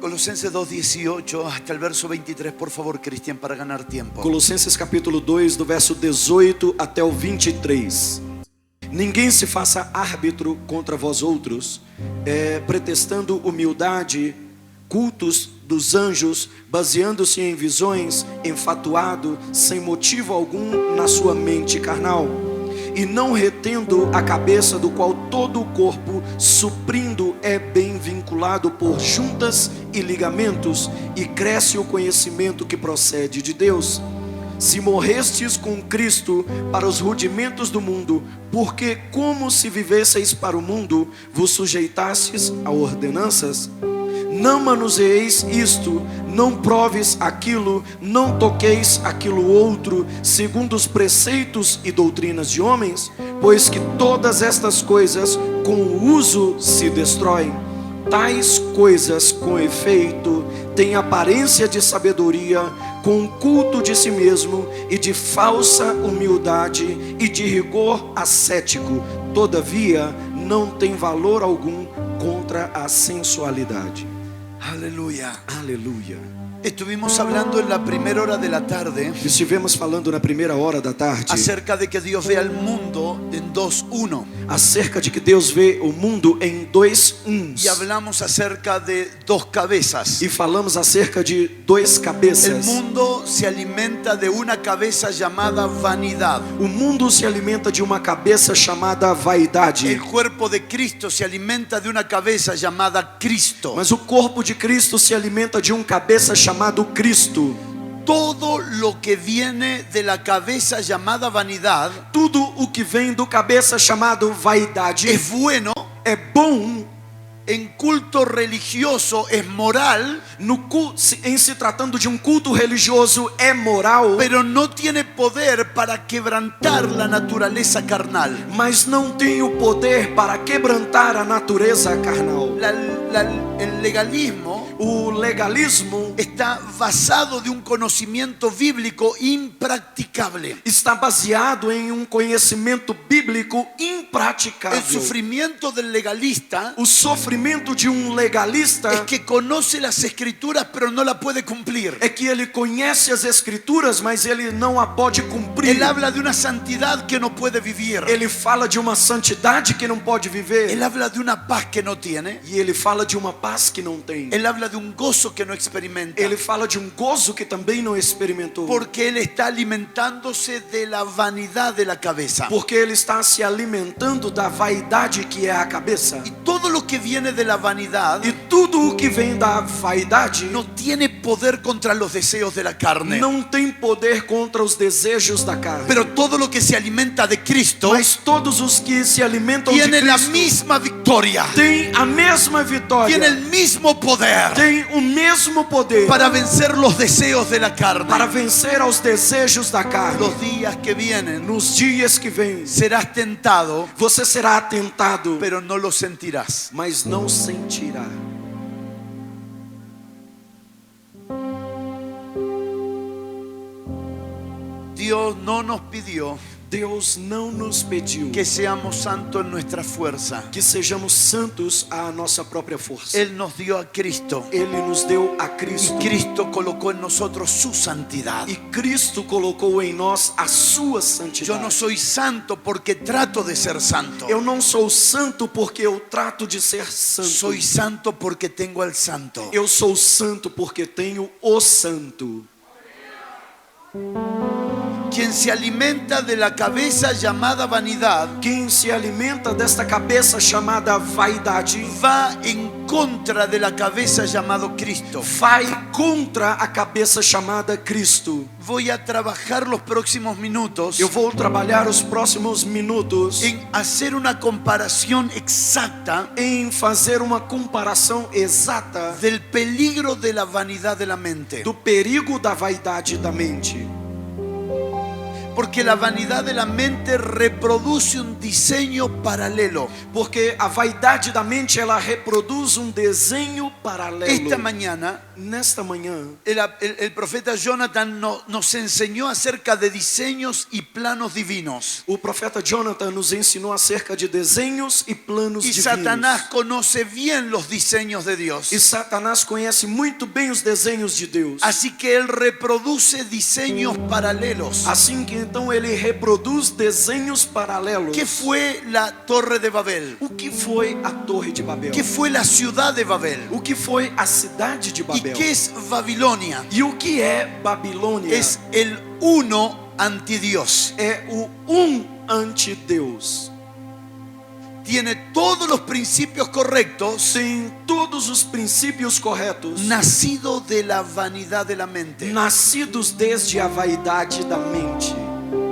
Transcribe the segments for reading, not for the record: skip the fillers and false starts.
Colosenses 2:18 hasta el verso 23, por favor, Cristian, para ganar tiempo. Colossenses capítulo 2, do verso 18 até o 23. Ninguém se faça árbitro contra vós outros, pretextando humildade, cultos dos anjos, baseando-se em visões, enfatuado, sem motivo algum na sua mente carnal, e não retendo a cabeça, do qual todo o corpo, suprindo, é bem vinculado por juntas e ligamentos, e cresce o conhecimento que procede de Deus. Se morrestes com Cristo para os rudimentos do mundo, porque como se vivesseis para o mundo, vos sujeitastes a ordenanças, não manuseeis isto, não proves aquilo, não toqueis aquilo outro, segundo os preceitos e doutrinas de homens, pois que todas estas coisas com o uso se destroem. Tais coisas, com efeito, têm aparência de sabedoria, com culto de si mesmo e de falsa humildade e de rigor ascético, todavia não tem valor algum contra a sensualidade. Aleluya. Aleluia. Estuvimos hablando en la primera hora de la tarde Estivemos falando na primeira hora da tarde acerca de que Dios ve al mundo en 2:1. acerca de que Deus vê o mundo em dois Y hablamos acerca de dos cabezas. e falamos acerca de dois El cabeças. mundo se alimenta de una cabeza llamada vanidad. O mundo se alimenta de uma cabeça chamada vaidade, El cuerpo de Cristo se alimenta de una cabeza llamada Cristo. mas o corpo de Cristo se alimenta de cabeça chamado Cristo. Todo lo que viene de la cabeza llamada vanidad Tudo o que vem do cabeça chamado vaidade es bueno, é bom en culto religioso es moral, em se tratando de culto religioso é moral, pero no tiene poder para quebrantar la naturaleza carnal. mas não tem o poder para quebrantar a natureza carnal. El legalismo O legalismo está basado de un conocimiento bíblico impracticable. está baseado em conhecimento bíblico El impraticável. sufrimiento del legalista O sofrimento de legalista es que conoce las escrituras pero no la puede cumplir. é que ele conhece as escrituras, mas ele não a pode cumprir. Él habla de una santidad que no puede vivir. Ele fala de uma santidade que não pode viver. Él habla de una paz que no tiene. E ele fala de uma paz que não tem. Él habla de un gozo que no experimenta. Ele fala de gozo que também não experimentou. Porque él está alimentándose de la vanidad de la cabeza. Porque ele está se alimentando da vaidade que é a cabeça. Y todo lo que viene de la vanidad E tudo o que vem da vaidade no tiene poder contra los deseos de la carne. não tem poder contra os desejos da carne. Pero todo lo que se alimenta de Cristo Mas todos os que se alimentam de tiene la Cristo misma victoria. têm a mesma vitória. Tiene el mismo poder Tem o mesmo poder para vencer los deseos de la carne. para vencer aos desejos da carne. Los días que vienen Nos dias que vêm, serás tentado, você será tentado, pero no lo sentirás. mas não sentirá. Dios no nos pidió Deus não nos pediu que seamos santos en nuestra fuerza. que sejamos santos à nossa própria força. Él nos dio a Cristo. Ele nos deu a Y Cristo. Cristo colocó en nosotros su santidad. E Cristo colocou em nós a sua Yo santidade. no soy santo porque trato de ser santo. Eu não sou santo porque eu trato de ser santo. Soy santo porque tengo al santo. Eu sou santo porque tenho o santo. Quien se alimenta de la cabeza llamada vanidad Quem se alimenta desta cabeça chamada vaidade va en contra de la cabeza llamado Cristo. vai contra a cabeça chamada Cristo. Voy a trabajar los próximos minutos Eu vou trabalhar os próximos minutos en hacer una comparación exacta em fazer uma comparação exata del peligro de la vanidad de la mente. do perigo da vaidade da mente. Porque la vanidad de la mente reproduce un diseño paralelo. Porque a vaidade da mente, ela reproduz desenho paralelo. Esta mañana, Nesta manhã, el profeta Jonathan nos enseñó acerca de diseños y planos divinos. o profeta Jonathan nos ensinou acerca de desenhos e planos Y divinos. Satanás conoce bien los diseños de Dios. E Satanás conhece muito bem os desenhos de Deus. Así que él reproduce diseños paralelos. Assim que então ele reproduz desenhos paralelos. ¿Qué fue la Torre de Babel? O que foi a Torre de Babel? ¿Qué fue la ciudad de Babel? O que foi a cidade de ¿Y Babel? qué es Babilonia? E o que é Babilônia? Es el uno anti Dios. É o ante Deus. Tiene todos los principios correctos, Tem todos os princípios corretos, nacido de la vanidad de la mente. nascidos desde a vaidade da mente.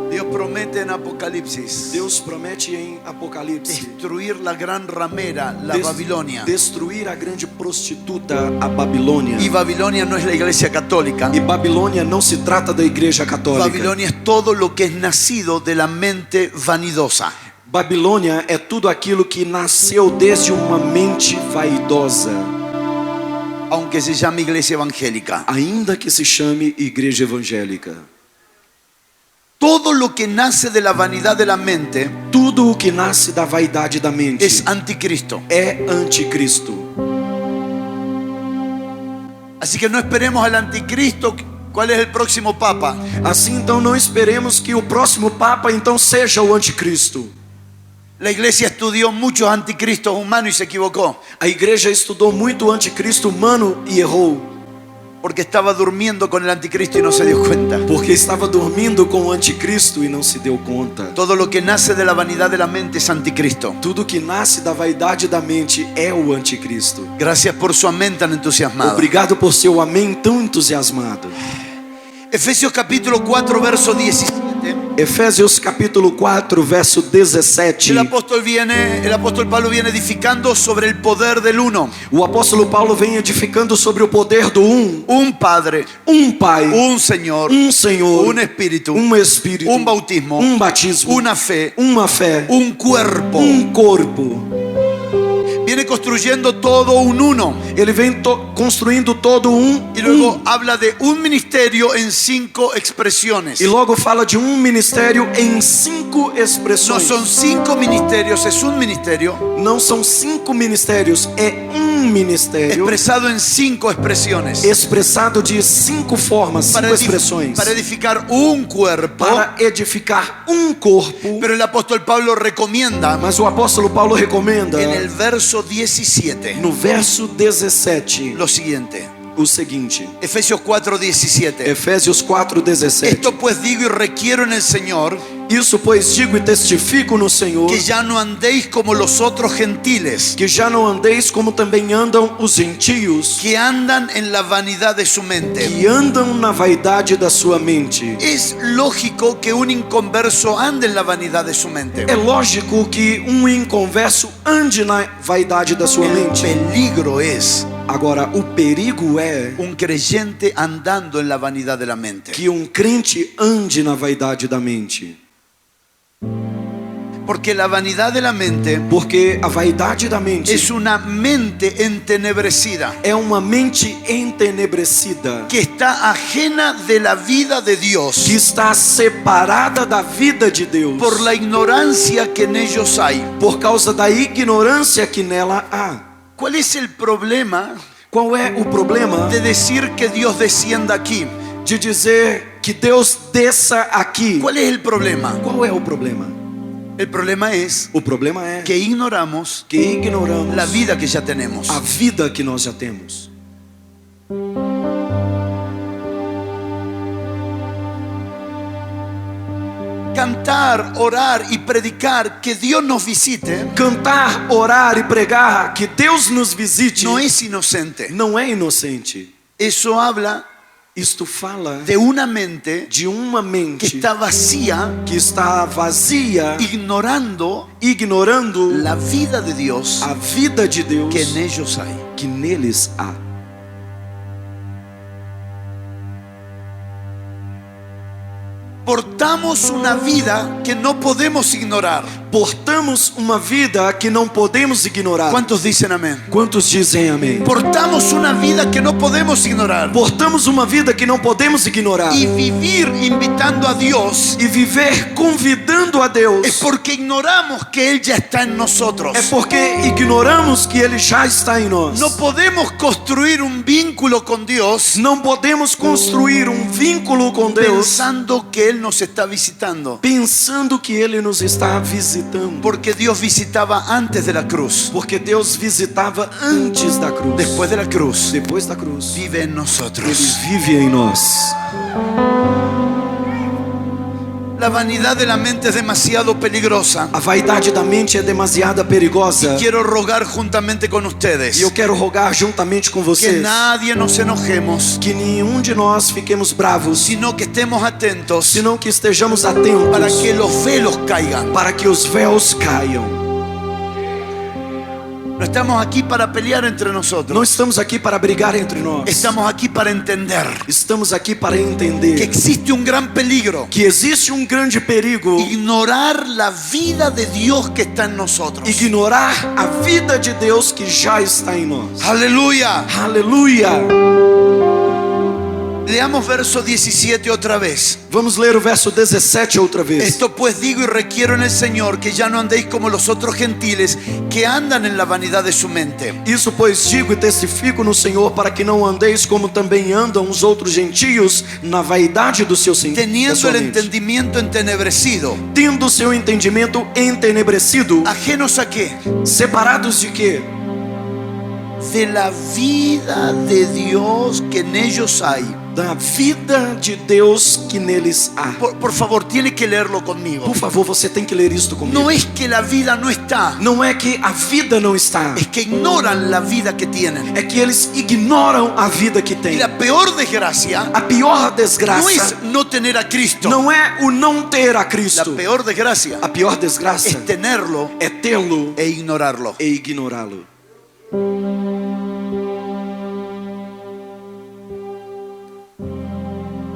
Dios promete en Apocalipsis Deus promete em Apocalipse destruir la gran ramera, la Babilonia. destruir a grande prostituta, a Babilônia. Y Babilonia no es la iglesia católica. E Babilônia não se trata da igreja católica. Babilonia es todo lo que es nacido de la mente vanidosa. Babilônia é tudo aquilo que nasceu desde uma mente vaidosa, Aunque se llame iglesia evangélica. ainda que se chame igreja evangélica. Todo lo que nace de la vanidad de la mente Tudo o que nasce da vaidade da mente es anticristo. é anticristo. Así que no esperemos al anticristo. ¿Cuál es el próximo papa? Assim então não esperemos que o próximo papa então seja o anticristo. La iglesia estudió muchos anticristos humanos y se equivocó. A igreja estudou muito o anticristo humano e errou, Porque estaba durmiendo con el anticristo y no se dio cuenta. porque estava dormindo com o anticristo e não se deu conta. Todo lo que nace de la vanidad de la mente es anticristo. Tudo que nasce da vaidade da mente é o anticristo. Gracias por su amén tan entusiasmado. Obrigado por seu amém tão entusiasmado. Efesios capítulo 4, verso 17. Efésios capítulo 4, verso 17. El apóstol Pablo viene edificando sobre el poder del uno. O apóstolo Paulo vem edificando sobre o poder do Un Padre, Pai, un Señor, Senhor, un Espíritu, Espírito, un bautismo, batismo, una fe, uma fé, un cuerpo. corpo. Viene construyendo todo un uno. Ele vem construindo todo Y luego habla de un ministerio en 5 expresiones. E logo fala de ministério em 5 No expressões. son 5 ministerios, es un ministerio Não são 5 ministérios, é ministério expresado en 5 expresiones. expressado de 5 formas, 5 expressões. Para edificar un cuerpo. Para edificar corpo. Pero el apóstol Pablo recomienda Mas o apóstolo Paulo recomenda en el verso 17 no verso 17 lo siguiente. o seguinte. Efesios 4:17. Efésios 4:17. Esto pues digo y requiero en el Señor, Isso pois digo e testifico no Senhor, que ya no andéis como los otros gentiles, que já não andeis como também andam os gentios, que andan en la vanidad de su mente. que andam na vaidade da sua mente. Es lógico que un inconverso ande en la vanidad de su mente. É lógico que inconverso ande na vaidade da sua El mente. peligro es Agora, o perigo é un creyente andando en la vanidad de la mente. que crente ande na vaidade da mente. Porque la vanidad de la mente Porque a vaidade da mente es una mente entenebrecida, é uma mente entenebrecida, que está ajena de la vida de Dios que está separada da vida de Deus por la ignorancia que en ellos hay. por causa da ignorância que nela há. ¿Cuál es el problema Qual é o problema de decir que Dios descienda aquí? de dizer que Deus desça aqui? ¿Cuál es el problema? Qual é o problema? El problema es O problema é que ignoramos que ignoramos la vida que ya tenemos. a vida que nós já temos. Cantar, orar y predicar que Dios nos visite Cantar, orar e pregar que Deus nos visite no es inocente. não é inocente. Eso habla Isto fala de una mente de uma que mente está vacía, que está vazia, ignorando ignorando la vida de Dios a vida de Deus que en ellos hay. que neles há. portamos una vida que no podemos ignorar. Portamos uma vida que não podemos ignorar. ¿Cuántos dicen amén? Quantos dizem amém? Portamos una vida que no podemos ignorar. Portamos uma vida que não podemos ignorar. Y vivir invitando a Dios E viver convidando a Deus es porque ignoramos que Él ya está en nosotros. é porque ignoramos que Ele já está em nós. No podemos construir un vínculo con Dios Não podemos construir um vínculo com Deus pensando que Él nos está visitando. pensando que Ele nos está visitando. Porque Dios visitaba antes de la cruz. Porque Deus visitava antes da cruz. Después de la cruz, Depois da cruz, vive en Ele nosotros. vive em nós. La vanidad de la mente es demasiado peligrosa. A vaidade da mente é demasiado perigosa. Quiero rogar juntamente con E ustedes eu quero rogar juntamente com que vocês nadie nos enojemos, que nenhum de nós fiquemos bravos, sino que estemos atentos senão que estejamos atentos para que los velos caigan. para que os véus caiam. No estamos aquí para pelear entre Não nosotros. estamos aqui para brigar entre nós. Estamos aquí para entender Estamos aqui para que entender existe un gran peligro. que existe um grande perigo: Ignorar la vida de Dios que está en nosotros. ignorar a vida de Deus que já está em nós. Aleluya. Aleluia! Leamos verso 17 otra vez. Vamos ler o verso 17 outra vez. Esto pues digo y requiero en el Señor que ya no andéis como los otros gentiles que andan en la vanidad de su mente. Isso, pois, digo e testifico no Senhor, para que não andeis como também andam os outros gentios na vaidade do seu sentimento, Teniendo el entendimiento entenebrecido. tendo seu entendimento entenebrecido, ¿Ajenos a qué? separados de quê? De la vida de Dios que en ellos hay. Da vida de Deus que neles há. Por favor, tiene que leerlo conmigo. Por favor, você tem que ler isto comigo. No es que la vida no está, Não é que a vida não está, es que ignoran la vida que tienen. é que eles ignoram a vida que Y têm. la peor desgracia A pior no desgraça es no tener a Cristo. não é o não ter a La Cristo. peor desgracia A pior desgraça es tenerlo é tê-lo e ignorarlo. e ignorá-lo.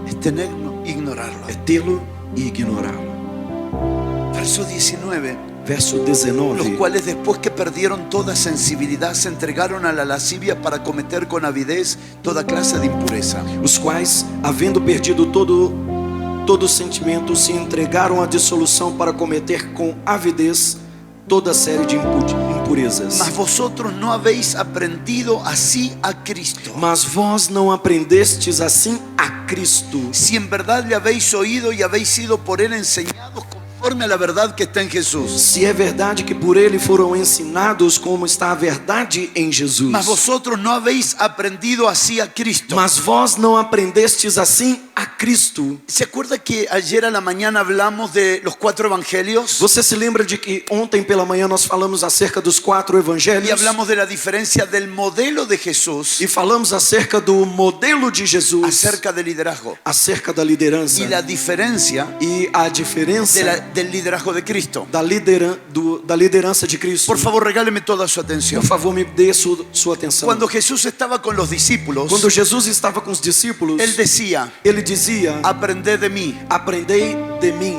Es tenerlo e ignorarlo. É tê-lo e ignorá-lo. Verso 19. Verso Los 19. cuales después que perdieron toda sensibilidad se entregaron a la lascivia para cometer con avidez toda clase de impureza. Os quais, havendo perdido todo sentimento, se entregaram à dissolução para cometer com avidez toda série de impurezas. Mas vosotros no habéis aprendido así a Cristo. Mas vós não aprendestes assim a Cristo. Si en verdad le habéis oído y habéis sido por él enseñados conforme a la verdad que está en Jesús. Se é verdade que por ele foram ensinados como está a verdade em Jesus. Mas vosotros no habéis aprendido así a Cristo. Mas vós não aprendestes assim a Cristo. ¿Se acuerda que ayer a la mañana hablamos de los 4 evangelios? Você se lembra de que ontem pela manhã nós falamos acerca dos 4 evangelhos? Y hablamos de la diferencia del modelo de Jesús E falamos acerca do modelo de Jesus, acerca del liderazgo acerca da liderança y la diferencia e a diferença del liderazgo de Cristo. da liderança de Cristo. Por favor, regáleme toda su atención. Por favor, me dê sua atenção. Cuando Jesús estaba con los discípulos, Quando Jesus estava com os discípulos, Él decía: ele dizia: aprended de mí. aprendei de mim.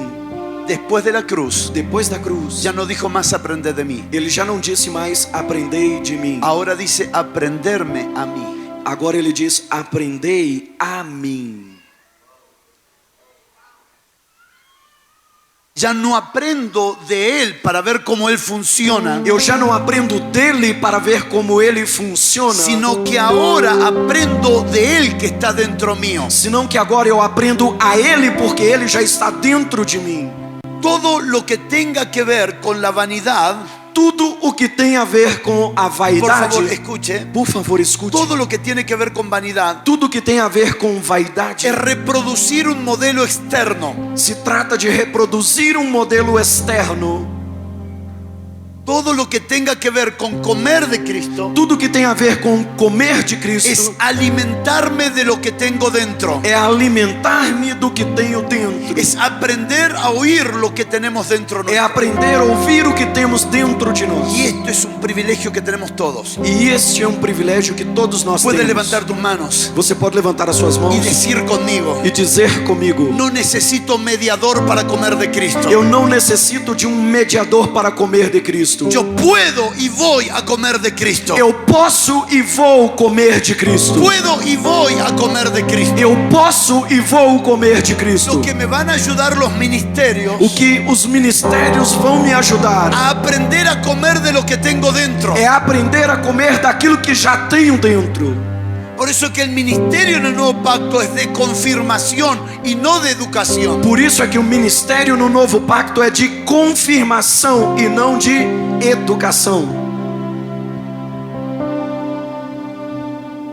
Después de la cruz, Depois da cruz, ya no dijo más aprended de mí. ele já não disse mais aprendei de mim. Ahora dice aprenderme a mí. Agora ele diz aprendei a mim. Ya no aprendo de Él para ver cómo Él funciona, Eu já não aprendo dele para ver como ele funciona, sino que ahora aprendo de Él que está dentro mío. senão que agora eu aprendo a ele porque ele já está dentro de mim. Todo lo que tenga que ver con la vanidad, Tudo o que tem a ver com a por vaidade, favor, escuche. por favor, escute. Todo lo que tiene que ver con vanidad Tudo que tem a ver com vaidade es reproducir un modelo externo. se trata de reproduzir um modelo externo todo lo que tenga que ver con comer de Cristo tudo que tem a ver com comer de Cristo es alimentarme de lo que tengo dentro. é alimentar-me do que tenho dentro. Es aprender a oír lo que tenemos dentro É nuestro. aprender a ouvir o que temos dentro de nós. Y esto es un privilegio que tenemos todos. E este é um privilégio que todos nós Puedes temos. levantar tus manos Você pode levantar as suas mãos y decir conmigo: e dizer comigo: no necesito mediador para comer de Cristo. eu não necessito de um mediador para comer de Cristo. Yo puedo y voy a comer de Cristo. Eu posso e vou comer de Cristo. Puedo y voy a comer de Cristo. Eu posso e vou comer de Cristo. Lo que me van a ayudar los ministerios O que os ministérios vão me ajudar a aprender a comer de lo que tengo dentro. é aprender a comer daquilo que já tenho dentro. Por eso que el ministerio en el nuevo pacto es de confirmación y no de educación. Por isso é que o ministério no novo pacto é de confirmação e não de educação.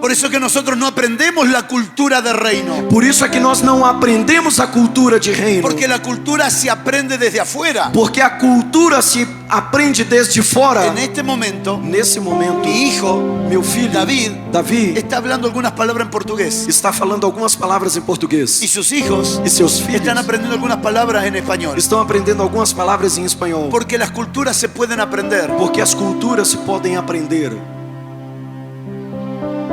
Por eso que nosotros no aprendemos la cultura de reino. Por isso é que nós não aprendemos a cultura de reino. Porque la cultura se aprende desde afuera. Porque a cultura se aprende desde fora. En este momento, Nesse momento, mi hijo, meu filho Davi está hablando algunas palabras en portugués. está falando algumas palavras em português. Y sus hijos E seus filhos están aprendiendo algunas palabras en español. estão aprendendo algumas palavras em espanhol. Porque las culturas se pueden aprender. Porque as culturas se podem aprender.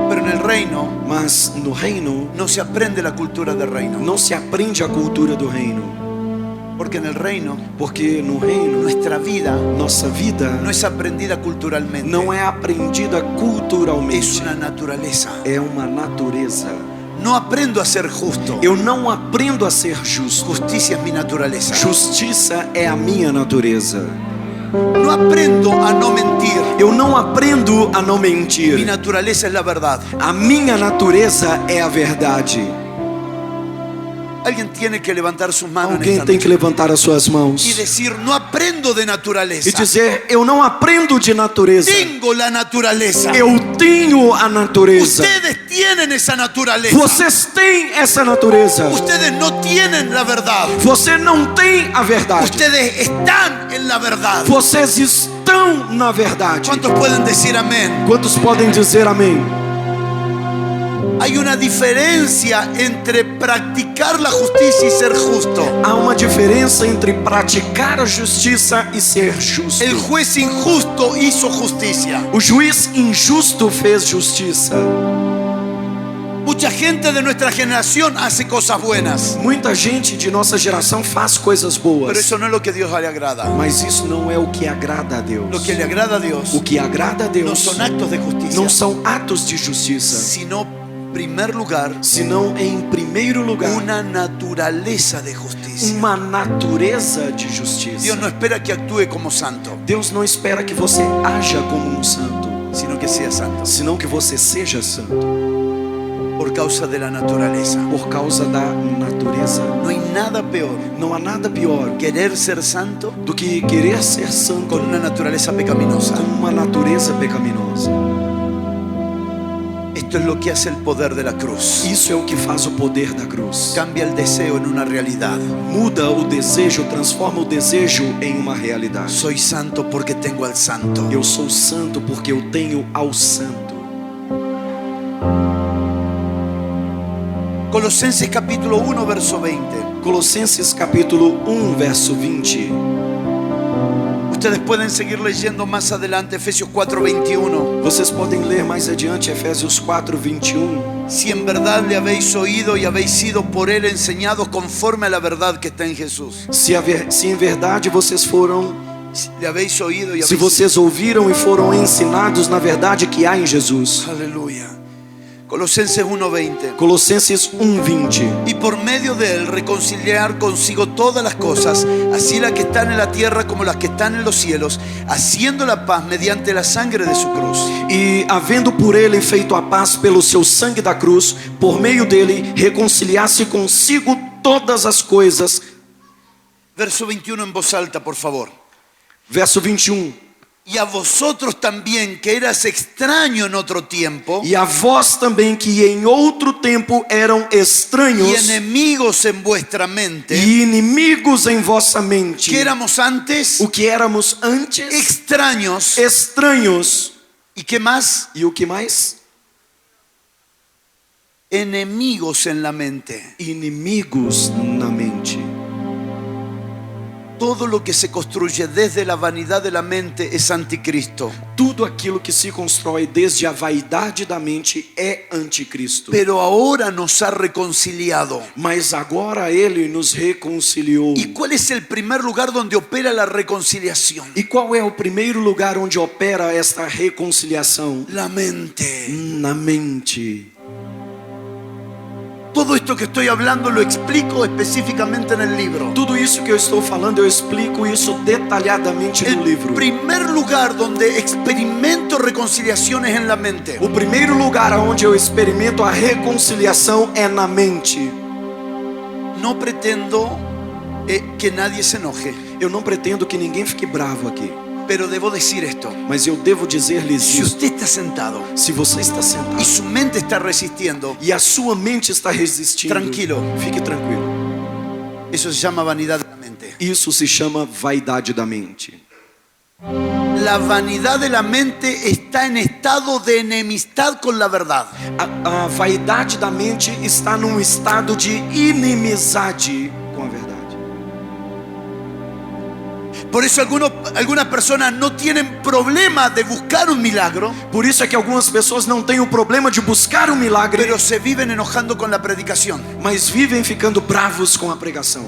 Pero en el reino Mas no reino no se aprende la cultura del reino. não se aprende a cultura do reino. Porque en el reino Porque no reino nuestra vida nossa vida no es aprendida culturalmente. não é aprendida Es culturalmente. una naturaleza. É uma natureza. No aprendo a ser justo. Eu não aprendo a ser justo. Justicia es mi naturaleza. Justiça é a minha natureza. No aprendo a no mentir. Eu não aprendo a não Mi mentir. naturaleza es la verdad. A minha natureza é a verdade. Alguien tiene que levantar sus manos en Alguém esta tem noche que levantar as suas y mãos decir: no aprendo de e naturaleza. dizer: eu não aprendo de natureza. Tengo la naturaleza. Eu tenho a natureza. Ustedes tienen esa naturaleza. Vocês têm essa natureza. Ustedes no tienen la verdad. Você não tem a verdade. Ustedes están en la verdad. Vocês estão na verdade. ¿Cuántos pueden decir amén? Quantos podem dizer amém? Hay una diferencia entre practicar la justicia y ser justo. Há uma diferença entre praticar a justiça e ser justo. El juez injusto hizo justicia. O juiz injusto fez justiça. Mucha gente de nuestra generación hace cosas buenas, Muita gente de nossa geração faz coisas pero boas, eso no es lo que a Dios le agrada. mas isso não é o que agrada a Deus. Lo que le agrada a Dios O que agrada a no Deus son actos de justicia, não são atos de justiça, sino, en primer lugar, senão em primeiro lugar una naturaleza de justicia. uma natureza de justiça. Dios no espera que actúe como santo, Deus não espera que você haja como um santo, sino que sea santo senão que você seja santo por causa de la naturaleza. por causa da natureza. No hay nada peor Não há nada pior querer ser santo do que querer ser santo con una naturaleza pecaminosa. com uma natureza pecaminosa. Esto es lo que hace el poder de la cruz. Isso é o que faz o poder da cruz. Cambia el deseo en una realidad. Muda o desejo, transforma o desejo em uma realidade. Soy santo porque tengo al santo. Eu sou santo porque eu tenho ao santo. Colosenses capítulo 1, verso 20. Colossenses capítulo 1, verso 20. Ustedes pueden seguir leyendo más adelante Efesios 4, 21. Vocês podem ler mais adiante Efésios 4, 21. Si en verdad le habéis oído y habéis sido por él enseñados conforme a la verdad que está en Jesús. Se em verdade vocês foram, Le habéis oído y se habéis vocês ouviram e foram ensinados na verdade que há em Jesus. Aleluya. Colosenses 1:20. Colossenses 1, 20. Y por medio de él reconciliar consigo todas las cosas, así las que están en la tierra como las que están en los cielos, haciendo la paz mediante la sangre de su cruz. E havendo por ele feito a paz pelo seu sangue da cruz, por meio dele reconciliasse consigo todas as coisas. Verso 21 en voz alta, por favor. Verso 21. y a vosotros también, que eras extraño en otro tiempo E a vós também, que em outro tempo eram estranhos y enemigos en vuestra mente, e inimigos em vossa mente, que éramos antes o que éramos antes, extraños. estranhos. ¿Y qué más? E o que mais? Enemigos en la mente. Inimigos na mente. Todo lo que se construye desde la vanidad de la mente es anticristo. Tudo aquilo que se constrói desde a vaidade da mente é anticristo. Pero ahora nos ha reconciliado. Mas agora ele nos reconciliou. ¿Y cuál es el primer lugar donde opera la reconciliación? E qual é o primeiro lugar onde opera esta reconciliação? La mente. Na mente. Todo esto que estoy hablando lo explico específicamente en el libro. Tudo isso que eu estou falando, eu explico isso detalhadamente no El livro. primer lugar donde experimento reconciliaciones en la mente. O primeiro lugar onde eu experimento a reconciliação é na mente. No pretendo que nadie se enoje, Eu não pretendo que ninguém fique bravo aqui, pero debo decir esto. mas eu devo dizer-lhes Si isso. usted está sentado Se você está y sentado su mente está resistiendo, e a sua mente está resistindo, Tranquilo. fique tranquilo. eso se llama vanidad de la mente. Isso se chama vaidade da mente. La vanidad de la mente está en estado de enemistad con la verdad. A vaidade da mente está num estado de inimizade com a verdade. Por eso algunas personas no tienen problema de buscar un milagro, Por isso é que algumas pessoas não têm o problema de buscar um milagre, pero se viven enojando con la predicación. mas vivem ficando bravos com a pregação.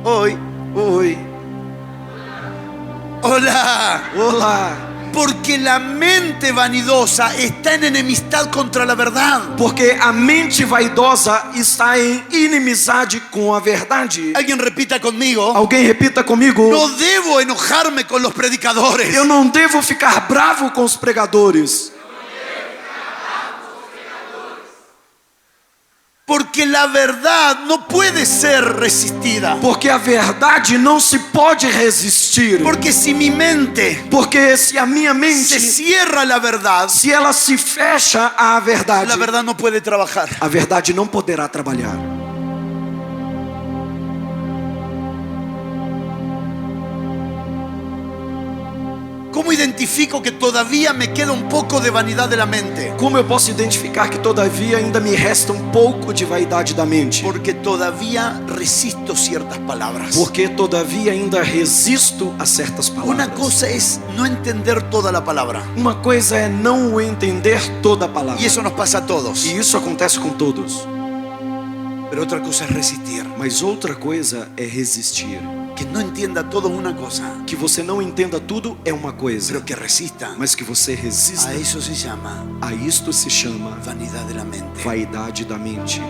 Hoy, Oi, hola, olá. porque la mente vanidosa está en enemistad contra la verdad. Porque a mente vaidosa está em inimizade com a verdade. Alguien repita conmigo: Alguém repita comigo. no debo enojarme con los predicadores. Eu não devo ficar bravo com os pregadores. Porque la verdad no puede ser resistida. Porque a verdade não se pode resistir. Porque si mi mente Porque se a minha se mente, cierra a la verdad, se ela se fecha à verdade, la verdad no puede trabajar. a verdade não poderá trabalhar. ¿Cómo identifico que todavía me queda un poco de vanidad de la mente? Como eu posso identificar que todavia ainda me resta um pouco de vaidade da mente? Porque todavía resisto ciertas palabras. Porque todavia ainda resisto a certas Una palavras. cosa es no entender toda la palabra. Uma coisa é não entender toda a palavra. Y eso nos pasa a todos. E isso acontece com todos. Pero otra cosa es resistir. Mas outra coisa é resistir. Que no entienda todo una cosa, Que você não entenda tudo é uma coisa, pero que resista. mas que você resista. A eso se llama A isto se chama vanidad de la mente. vaidade da mente.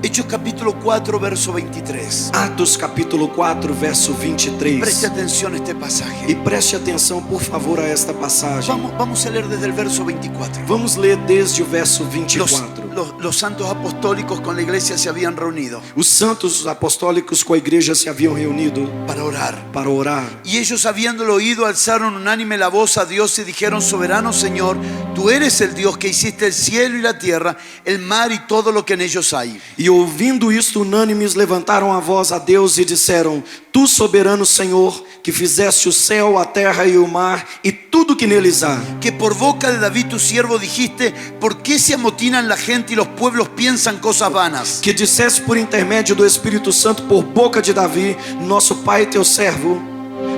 Hechos capítulo 4, verso 23. Atos capítulo 4, verso 23. Preste atención a este E pasaje. preste atenção, por favor, a esta passagem. Vamos a leer desde el verso 24. Vamos ler desde o verso 24. Los santos apostólicos con la iglesia se habían reunido Os santos apostólicos com a igreja se haviam reunido para orar. para orar. Y ellos, habiéndolo oído, alzaron unánime la voz a Dios y dijeron: soberano Señor, tú eres el Dios que hiciste el cielo y la tierra, el mar y todo lo que en ellos hay. E ouvindo isto, unânimes levantaram a voz a Deus e disseram: Tu, soberano Senhor, que fizeste o céu, a terra e o mar e tudo que neles há. Que por boca de David tu siervo dijiste: ¿por qué se amotinan la gente y los pueblos piensan cosas vanas? Que disseste por intermédio do Espírito Santo por boca de Davi, nosso pai teu servo: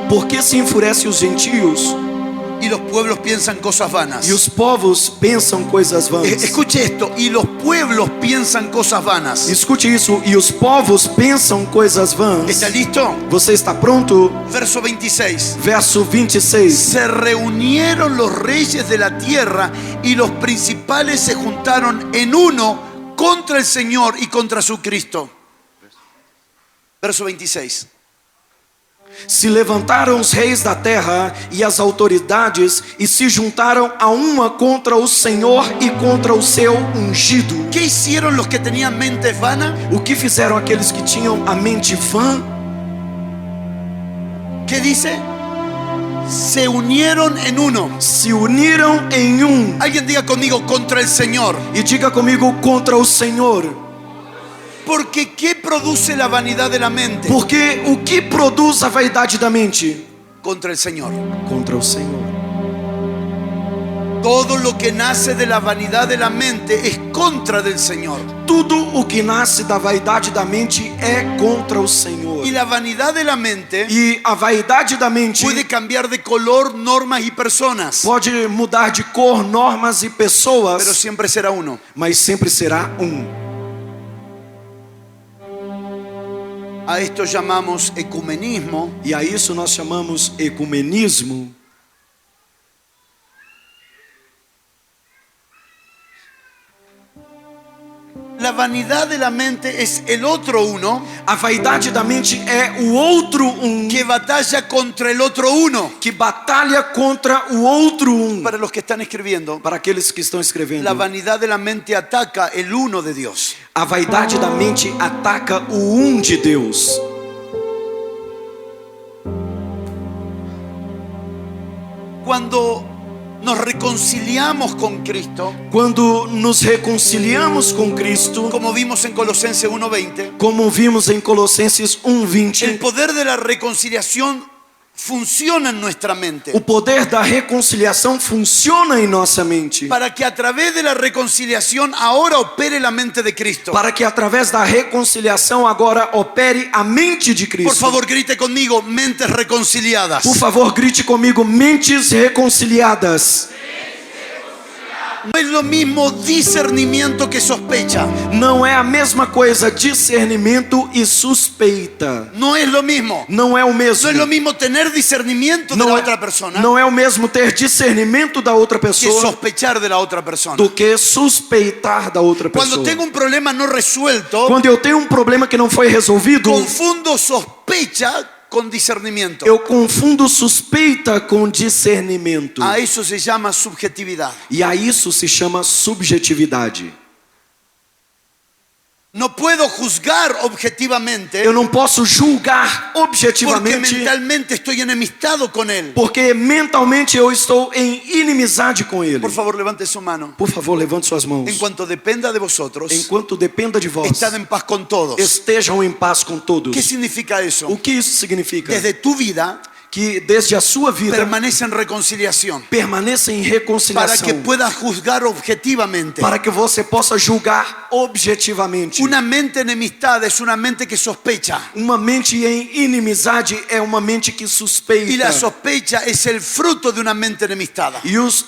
Por que se enfurecem os gentios Y los pueblos piensan cosas vanas. e os povos pensam coisas vãs? Escuche esto: y los pueblos piensan cosas vanas. Escute isso, e os povos pensam coisas vãs. ¿Está listo? Você está pronto? Verso 26. Verso 26. Se reunieron los reyes de la tierra y los principales se juntaron en uno contra el Señor y contra su Cristo. Verso 26. Se levantaram os reis da terra e as autoridades e se juntaram a uma contra o Senhor e contra o seu ungido. ¿Qué hicieron los que tenían mentes vanas? O que fizeram aqueles que tinham a mente vã? ¿Qué dice? Se unieron en uno. Se uniram em um. Alguien diga conmigo, contra el Señor. E diga comigo, contra o Senhor. Porque ¿qué produce la vanidad de la mente? Porque o que produz a vaidade da mente? Contra el Señor. Contra o Senhor. Todo lo que nace de la vanidad de la mente es contra del Señor. Tudo o que nasce da vaidade da mente é contra o Senhor. Y la vanidad de la mente E a vaidade da mente puede cambiar de color, normas y personas, pode mudar de cor, normas e pero pessoas, siempre será uno. mas sempre será um. A esto llamamos ecumenismo. E a isso nós chamamos ecumenismo. La vanidad de la mente es el otro uno A vaidade da mente é o outro um que batalla contra el otro uno. que batalha contra o outro um. Para los que están escribiendo, Para aqueles que estão escrevendo, la vanidad de la mente ataca el uno de Dios. a vaidade da mente ataca o um de Deus. Cuando nos reconciliamos con Cristo, Quando nos reconciliamos com Cristo, como vimos en Colosenses 1:20, como vimos em Colossenses el 1:20, poder de la reconciliación funciona en nuestra mente. o poder da reconciliação funciona em nossa mente. Para que a través de la reconciliación ahora opere la mente de Cristo. Para que através da reconciliação agora opere a mente de Cristo. Por favor, grite conmigo, mentes reconciliadas. Por favor, grite comigo, mentes reconciliadas. No es lo mismo discernimiento que sospecha. Não é a mesma coisa discernimento e suspeita. No es lo mismo. Não é o No mesmo. es lo mismo tener discernimiento de la otra persona Não é o mesmo ter discernimento da outra que pessoa sospechar de la otra persona. do que suspeitar da outra Cuando pessoa. tengo un problema no resuelto, Quando eu tenho um problema que não foi resolvido, confundo sospecha con discernimiento. eu confundo suspeita com discernimento. A eso se llama subjetividad. E a isso se chama subjetividade. No puedo juzgar objetivamente Eu não posso julgar porque objetivamente mentalmente estoy enemistado con él. porque mentalmente eu estou em inimizade com ele. Por favor, levante su mano. Por favor, levante suas mãos. En cuanto dependa de vosotros, Enquanto dependa de vós, estad en paz con todos. estejam em paz com todos. ¿Qué significa eso? O que isso significa? Desde tu vida Que desde a sua vida permanece en reconciliación permaneça em para reconciliação, que puedas juzgar objetivamente. para que você possa julgar objetivamente. Una mente enemistada es una mente que sospecha, Uma mente em inimizade é uma mente que suspeita. y la sospecha es el fruto de una mente enemistada.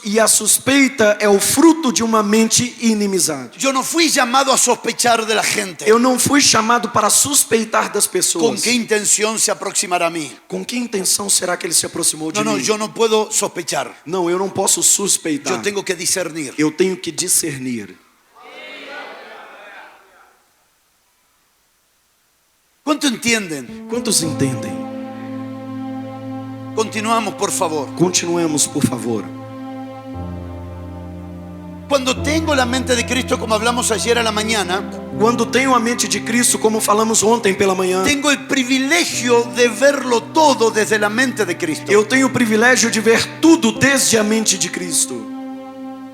E a suspeita é o fruto de uma mente inimizade. Yo no fui llamado a sospechar de la gente. Eu não fui chamado para suspeitar das ¿Con pessoas. qué intención se aproximará a mí? Com que intenção será que ele se aproximou de No, mim? yo no puedo sospechar. Não, eu não posso suspeitar. Yo tengo que discernir. Eu tenho que discernir. ¿Cuánto entienden? Quantos entendem? Continuamos, por favor. Continuemos, por favor. Cuando tengo la mente de Cristo, como hablamos ayer a la mañana, Quando tenho a mente de Cristo, como falamos ontem pela manhã, tengo el privilegio de verlo todo desde la mente de Cristo. eu tenho o privilégio de ver tudo desde a mente de Cristo.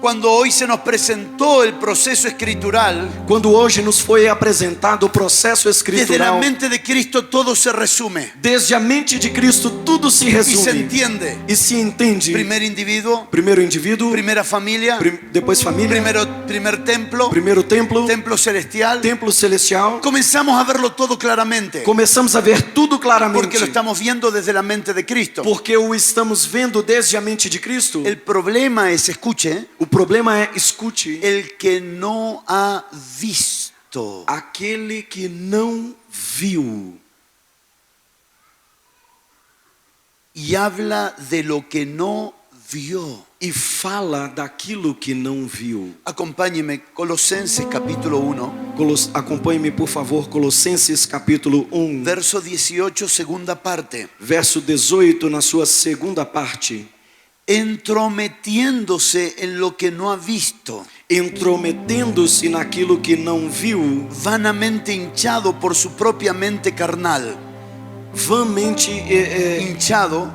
Cuando hoy se nos presentó el proceso escritural, Quando hoje nos foi apresentado o processo desde la escritural, mente de Cristo todo se resume desde a mente de Cristo tudo se y se resume entiende. e se entende. Primer individuo, Primeiro indivíduo, primera familia, depois família, primer templo, primeiro templo, templo celestial. templo celestial. Comenzamos a verlo todo claramente Começamos a ver tudo claramente porque lo estamos viendo desde la mente de Cristo. porque o estamos vendo desde a mente de Cristo. El problema es, escuche, O problema é, escute, el que no ha visto. aquele que não viu Y habla de lo que no vio. e fala daquilo que não viu. Acompáñeme, Colosenses capítulo 1, Acompanhe-me, por favor, Colossenses capítulo 1, verso 18, segunda parte. verso 18, na sua segunda parte. Entrometiéndose en lo que no ha visto, Intrometendo-se naquilo que não viu, vanamente hinchado por su propia mente carnal. vãmente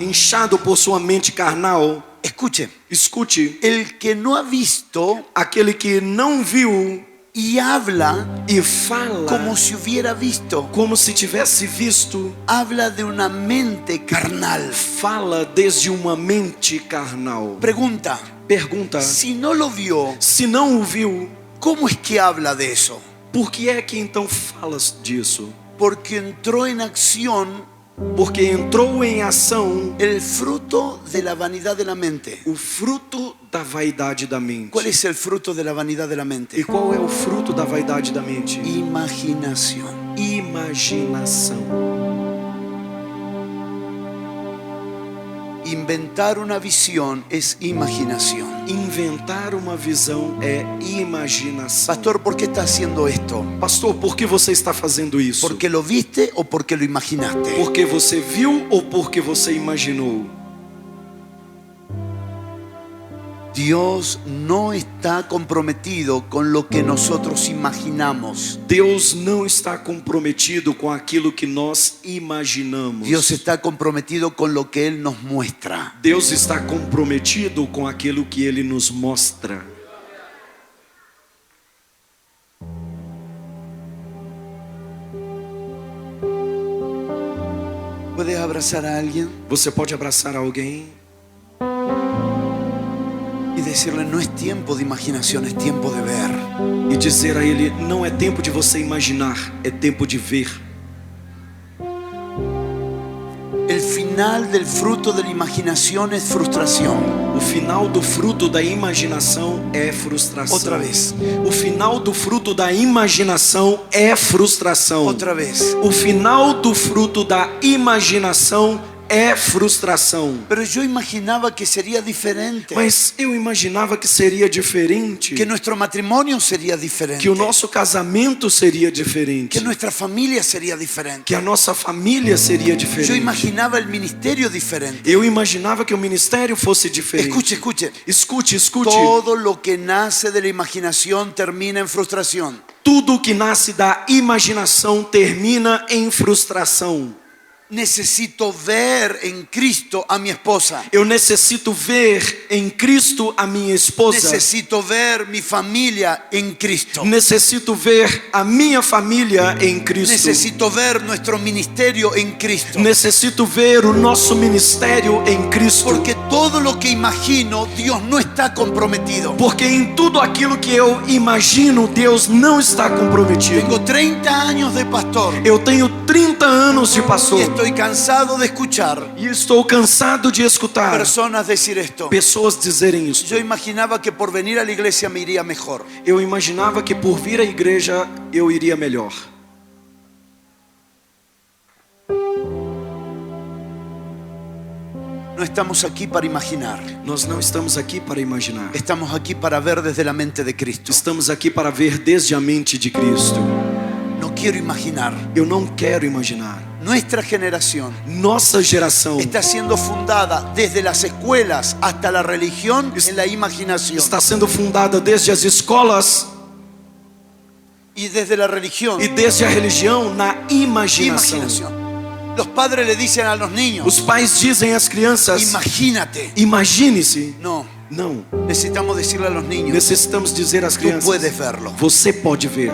inchado por sua mente carnal. Escuche, Escute, el que no ha visto aquele que não viu y habla e fala como si hubiera visto, como se tivesse visto, habla de una mente carnal. fala desde uma mente carnal. Pregunta, Pergunta, si no lo vio, se não o viu, ¿cómo es que habla de eso? por que é que então falas disso? Porque entró en acción Porque entrou em ação el fruto de la vanidad de la mente. o fruto da vaidade da mente. ¿Cuál es el fruto de la vanidad de la mente? E qual é o fruto da vaidade da mente? Imaginación. Imaginação. Inventar una visión es imaginación. Inventar uma visão é imaginação. Pastor, ¿por qué está haciendo esto? Pastor, por que você está fazendo isso? ¿Porque lo viste o porque lo imaginaste? Porque você viu ou porque você imaginou? Dios no está comprometido con lo que nosotros imaginamos. Deus não está comprometido com aquilo que nós imaginamos. Dios está comprometido con lo que Él nos muestra. Deus está comprometido com aquilo que Ele nos mostra. ¿Puedes abrazar a alguien Você pode abraçar alguém y decirle, no es tiempo de imaginación, es tiempo de ver? e dizer a ele: não é tempo de você imaginar, é tempo de ver. El final del fruto de la imaginación es frustración. O final do fruto da imaginação é frustração. Outra vez. O final do fruto da imaginação é frustração. Otra vez. O final do fruto da imaginação é frustração. Pero yo imaginaba que sería diferente. Mas eu imaginava que seria diferente. Que nuestro matrimonio sería diferente. Que o nosso casamento seria diferente. Que nuestra familia sería diferente. Que a nossa família seria Yo diferente. imaginaba el ministerio diferente. Eu imaginava que o ministério fosse diferente. Escuche, escuche. Escute, escute. Todo lo que nace de la imaginación termina en frustración. Tudo que nasce da imaginação termina em frustração. Necesito ver en Cristo a mi esposa. Eu necessito ver em Cristo a minha esposa. Necesito ver mi familia en Cristo. Necessito ver a minha família em Cristo. Necesito ver nuestro ministerio en Cristo. Necessito ver o nosso ministério em Cristo. Porque todo lo que imagino, Dios no está comprometido. Porque em tudo aquilo que eu imagino, Deus não está comprometido. Tengo 30 años de pastor. Eu tenho 30 anos de Y pastor. estoy cansado de escuchar E estou cansado de escutar personas decir esto. pessoas dizerem isso. Yo imaginaba que por venir a la iglesia me iría mejor. Eu imaginava que por vir à igreja eu iria melhor. No estamos aquí para imaginar. Nós não estamos aqui para imaginar. Estamos aquí para ver desde la mente de Cristo. Estamos aqui para ver desde a mente de Cristo. No quiero imaginar. Eu não quero imaginar. Nuestra generación Nossa geração está siendo fundada desde las escuelas hasta la religión en la imaginación. está sendo fundada desde as escolas Y desde la religión, e desde a religião na imaginação. imaginación. Los padres le dicen a los niños, Os pais dizem às crianças: imagínate. imagine-se. No, Não, necesitamos decirle a los niños, necessitamos dizer às tú crianças: puedes verlo. você pode ver.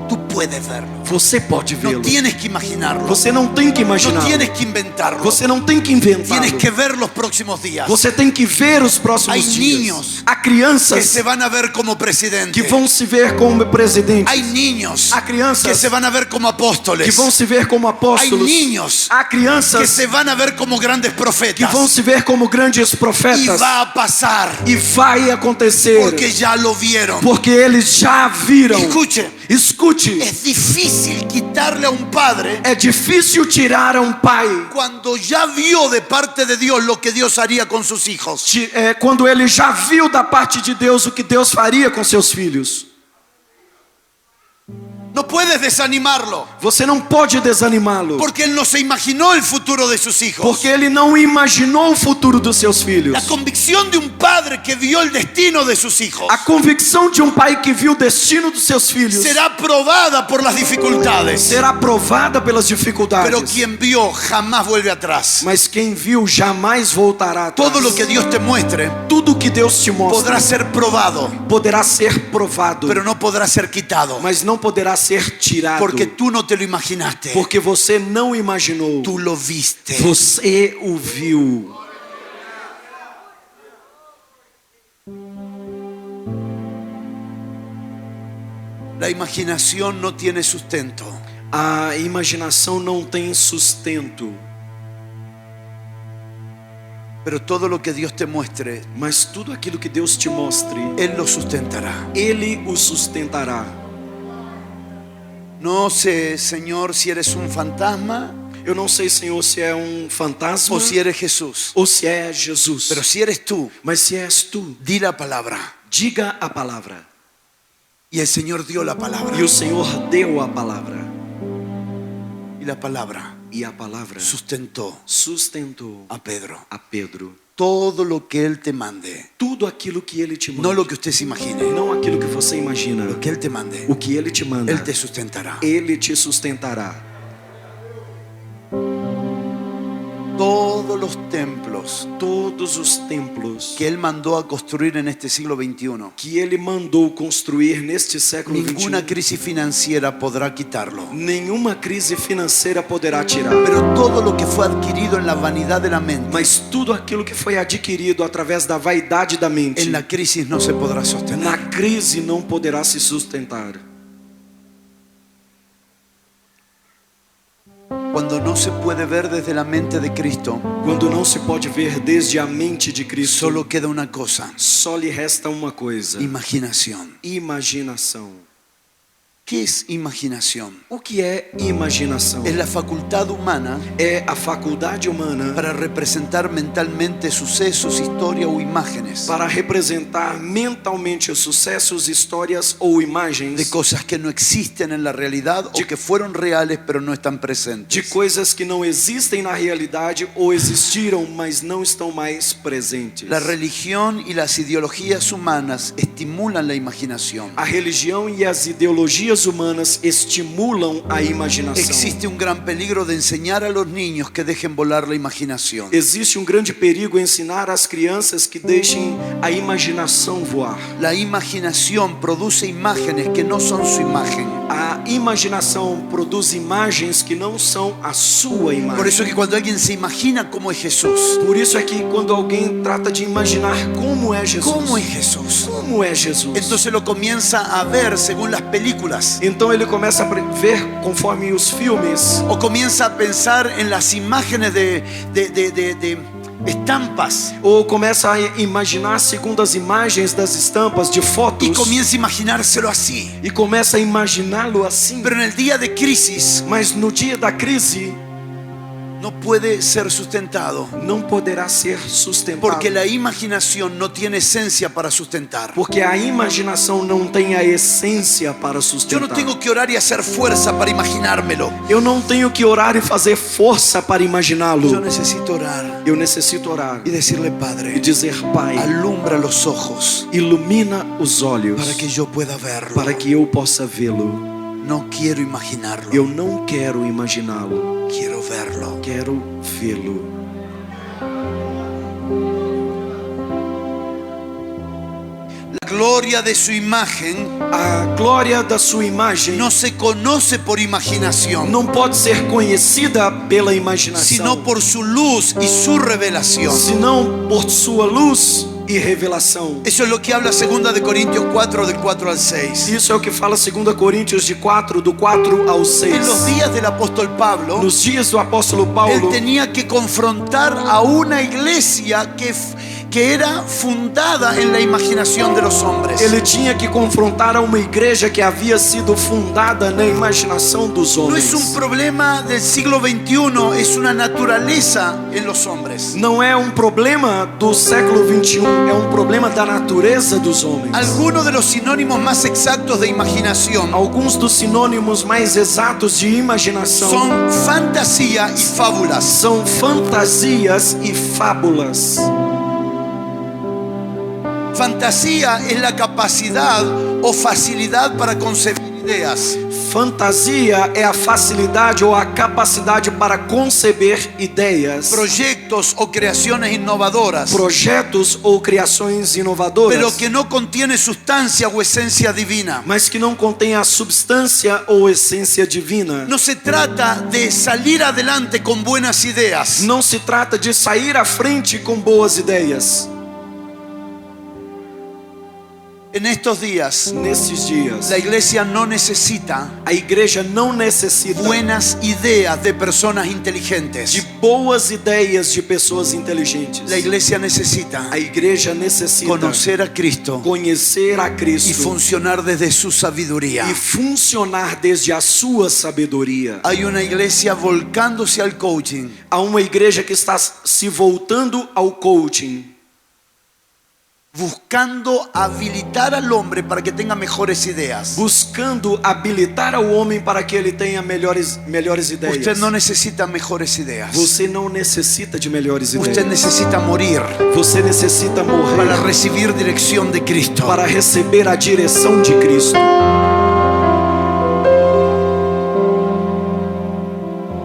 Tú puedes verlo. Você pode No vê-lo. tienes que imaginarlo. Você não tem que No imaginar. tienes que inventarlo. Você não tem que inventar. Tienes que ver los próximos días. Você tem que ver os próximos Hay dias. niños Há Que crianças se van a ver como presidente. que vão se ver como presidentes. Hay niños Há crianças que se van a ver como apóstoles. que vão se ver como apóstolos. Hay niños Há que crianças se van a ver como grandes que profetas. vão se ver como grandes Y profetas. va a pasar E vai acontecer. porque ya lo vieron. Porque eles já viram. Escuche, Escute. es difícil difícil quitarle a un padre É difícil tirar a um pai cuando ya vio de parte de Dios lo que Dios haría con sus hijos. quando ele já viu da parte de Deus o que Deus faria com seus filhos. No puedes desanimarlo, Você não pode desanimá-lo, porque él no se imaginó el futuro de sus hijos. porque ele não imaginou o futuro dos seus filhos. La convicción de un padre que vio el destino de sus hijos A convicção de um pai que viu o destino dos seus filhos será probada por las dificultades, será provada pelas dificuldades. pero quien vio jamás vuelve atrás. Mas quem viu jamais voltará atrás. Todo lo que Dios te muestre Tudo que Deus te mostra podrá ser probado, poderá ser provado, pero no podrá ser quitado, mas não poderá ser tirado, porque tú no te lo imaginaste, porque você não imaginou, tú lo viste. você o viu. La imaginación no tiene sustento. A imaginação não tem sustento, Pero todo lo que Dios te muestre, mas tudo aquilo que Deus te mostre, Él lo sustentará. Ele o sustentará. No sé, Señor, si eres un fantasma Eu não sei, Senhor, se é um fantasma o si eres Jesús. ou se é Jesus. Pero si eres tú, Mas se és tu, di la palabra. diga a palavra. Y el Señor dio la palabra. E o Senhor deu a palavra. Y la palabra E a palavra sustentó sustentou a Pedro. a Pedro. Todo lo que Él te mande, Tudo aquilo que Ele te manda. no lo que usted se imagine, Não aquilo que você imagina. lo que Él te mande, O que Ele te manda, Él te sustentará. Ele te sustentará. Todos los templos Todos os templos que Él mandó a construir en este siglo XXI, que Ele mandou construir neste século ninguna XXI, crisis financiera podrá quitarlo. nenhuma crise financeira poderá tirar. Pero todo lo que fue adquirido en la vanidad de la mente, Mas tudo aquilo que foi adquirido através da vaidade da mente, en la crisis no se podrá sostener. na crise não poderá se sustentar. Cuando no se puede ver desde la mente de Cristo, Quando não se pode ver desde a mente de Cristo, solo queda una cosa: só lhe resta uma coisa: imaginación. imaginação. ¿Qué es imaginación? O que é imaginação? Es la facultad humana É a faculdade humana para representar mentalmente sucesos, historia o imágenes para representar mentalmente sucessos, histórias ou de imagens cosas que no existen en la realidad o que fueron reales pero no están de presentes. coisas que não existem na realidade ou existiram, mas não estão mais presentes. La religión y las ideologías humanas estimulan la imaginación. A religião e as ideologias humanas estimulam a imaginação. Existe un gran peligro de enseñar a los niños que dejen volar la imaginación. Existe grande perigo em ensinar às crianças que deixem a imaginação voar. La imaginación produce imágenes que no son su imagen. A imaginação produz imagens que não são a sua imagem. Por eso es que cuando alguien se imagina cómo es Jesús, Por isso é que quando alguém trata de imaginar como é Jesus, ¿cómo es Jesús? como é Jesus, Entonces lo comienza a ver según las películas, então ele começa a ver conforme os filmes, o comienza a pensar en las imágenes de estampas, ou começa a imaginar segundo as imagens das estampas de fotos, y comienza a imaginárselo así. e começa a imaginá-lo assim. Pero en el día de crisis Mas no dia da crise no puede ser sustentado, não poderá ser sustentado, porque la imaginación no tiene esencia para sustentar. porque a imaginação não tem a essência para Yo sustentar. no tengo que orar y hacer fuerza para imaginármelo. Eu não tenho que orar e fazer força para imaginá-lo. Yo necesito orar Eu necessito orar y decirle: e Padre, dizer: Pai, alumbra los ojos ilumina os olhos para que yo pueda verlo. para que eu possa vê-lo. No quiero imaginarlo, Eu não quero imaginá-lo, quiero verlo. quero vê-lo. La gloria de su imagen A glória da sua imagem no se conoce por imaginación, não pode ser conhecida pela imaginação, sino por su luz y su revelación. senão por sua luz e revelação. Eso es lo que habla 2 de Corintios 4, del 4 al 6. Isso é o que fala 2 Coríntios de 4, do 4 ao 6. En los días del apóstol Pablo, Nos dias do apóstolo él Paulo, tenía que confrontar a una iglesia que que era fundada en la imaginación de los hombres. Ele tinha que confrontar a uma igreja que havia sido fundada na imaginação dos No homens. es un problema del siglo XXI, es una naturaleza en los hombres. Não é um problema do século 21, é um problema da natureza dos homens. Algunos de los sinónimos más exactos de imaginación Alguns dos sinônimos mais exatos de imaginação son fantasía y fábulas. são fantasias e fábulas. Fantasía es la capacidad o facilidad para concebir ideas. Fantasia é a facilidade ou a capacidade para conceber ideias, Proyectos o creaciones innovadoras, projetos ou criações inovadoras, pero que no contiene sustancia o esencia divina. mas que não contém a substância ou essência divina. No se trata de salir adelante con buenas ideas. Não se trata de sair à frente com boas ideias. En estos días, Nesses dias, la iglesia no necesita a igreja não necessita buenas ideas de personas de inteligentes. boas ideias de pessoas inteligentes. La iglesia necesita A igreja necessita conocer a Cristo conhecer a y Cristo funcionar desde su sabiduría. e funcionar desde a sua sabedoria. Hay una iglesia volcándose al coaching, Há uma igreja que está se voltando ao coaching, buscando habilitar al hombre para que tenga mejores ideas. buscando habilitar ao homem para que ele tenha melhores ideias. Usted no necesita mejores ideas. Você não necessita de melhores Usted ideias. necesita morir Você necessita morrer para recibir dirección de Cristo. para receber a direção de Cristo.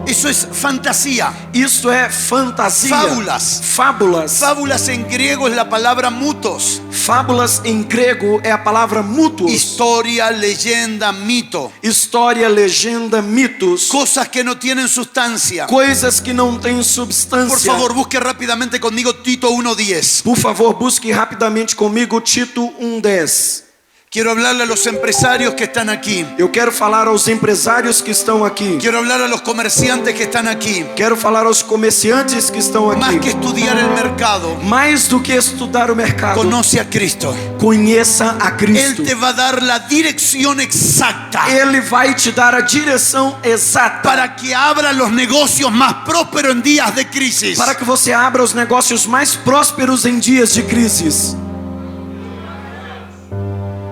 Eso es fantasía. Isso é fantasia. Fábulas. Fábulas. Fábulas en griego es la palabra mutos. Fábulas em grego é a palavra mutos. Historia, leyenda, mito. História, legenda, mitos. Cosas que no tienen sustancia. Coisas que não têm substância. Por favor, busque rápidamente conmigo Tito 1:10. Por favor, busque rapidamente comigo Tito 1:10. Quiero hablarle a los empresarios que están aquí. Eu quero falar aos empresários que estão aqui. Quiero hablar a los comerciantes que están aquí. Quero falar aos comerciantes que estão Más que aqui. estudiar el mercado, Mais do que estudar o mercado, conoce a Cristo. conheça a Él Cristo. te va a dar la dirección exacta Ele vai te dar a direção exata para que abra los negocios más prósperos en días de crisis. para que você abra os negócios mais prósperos em dias de crises.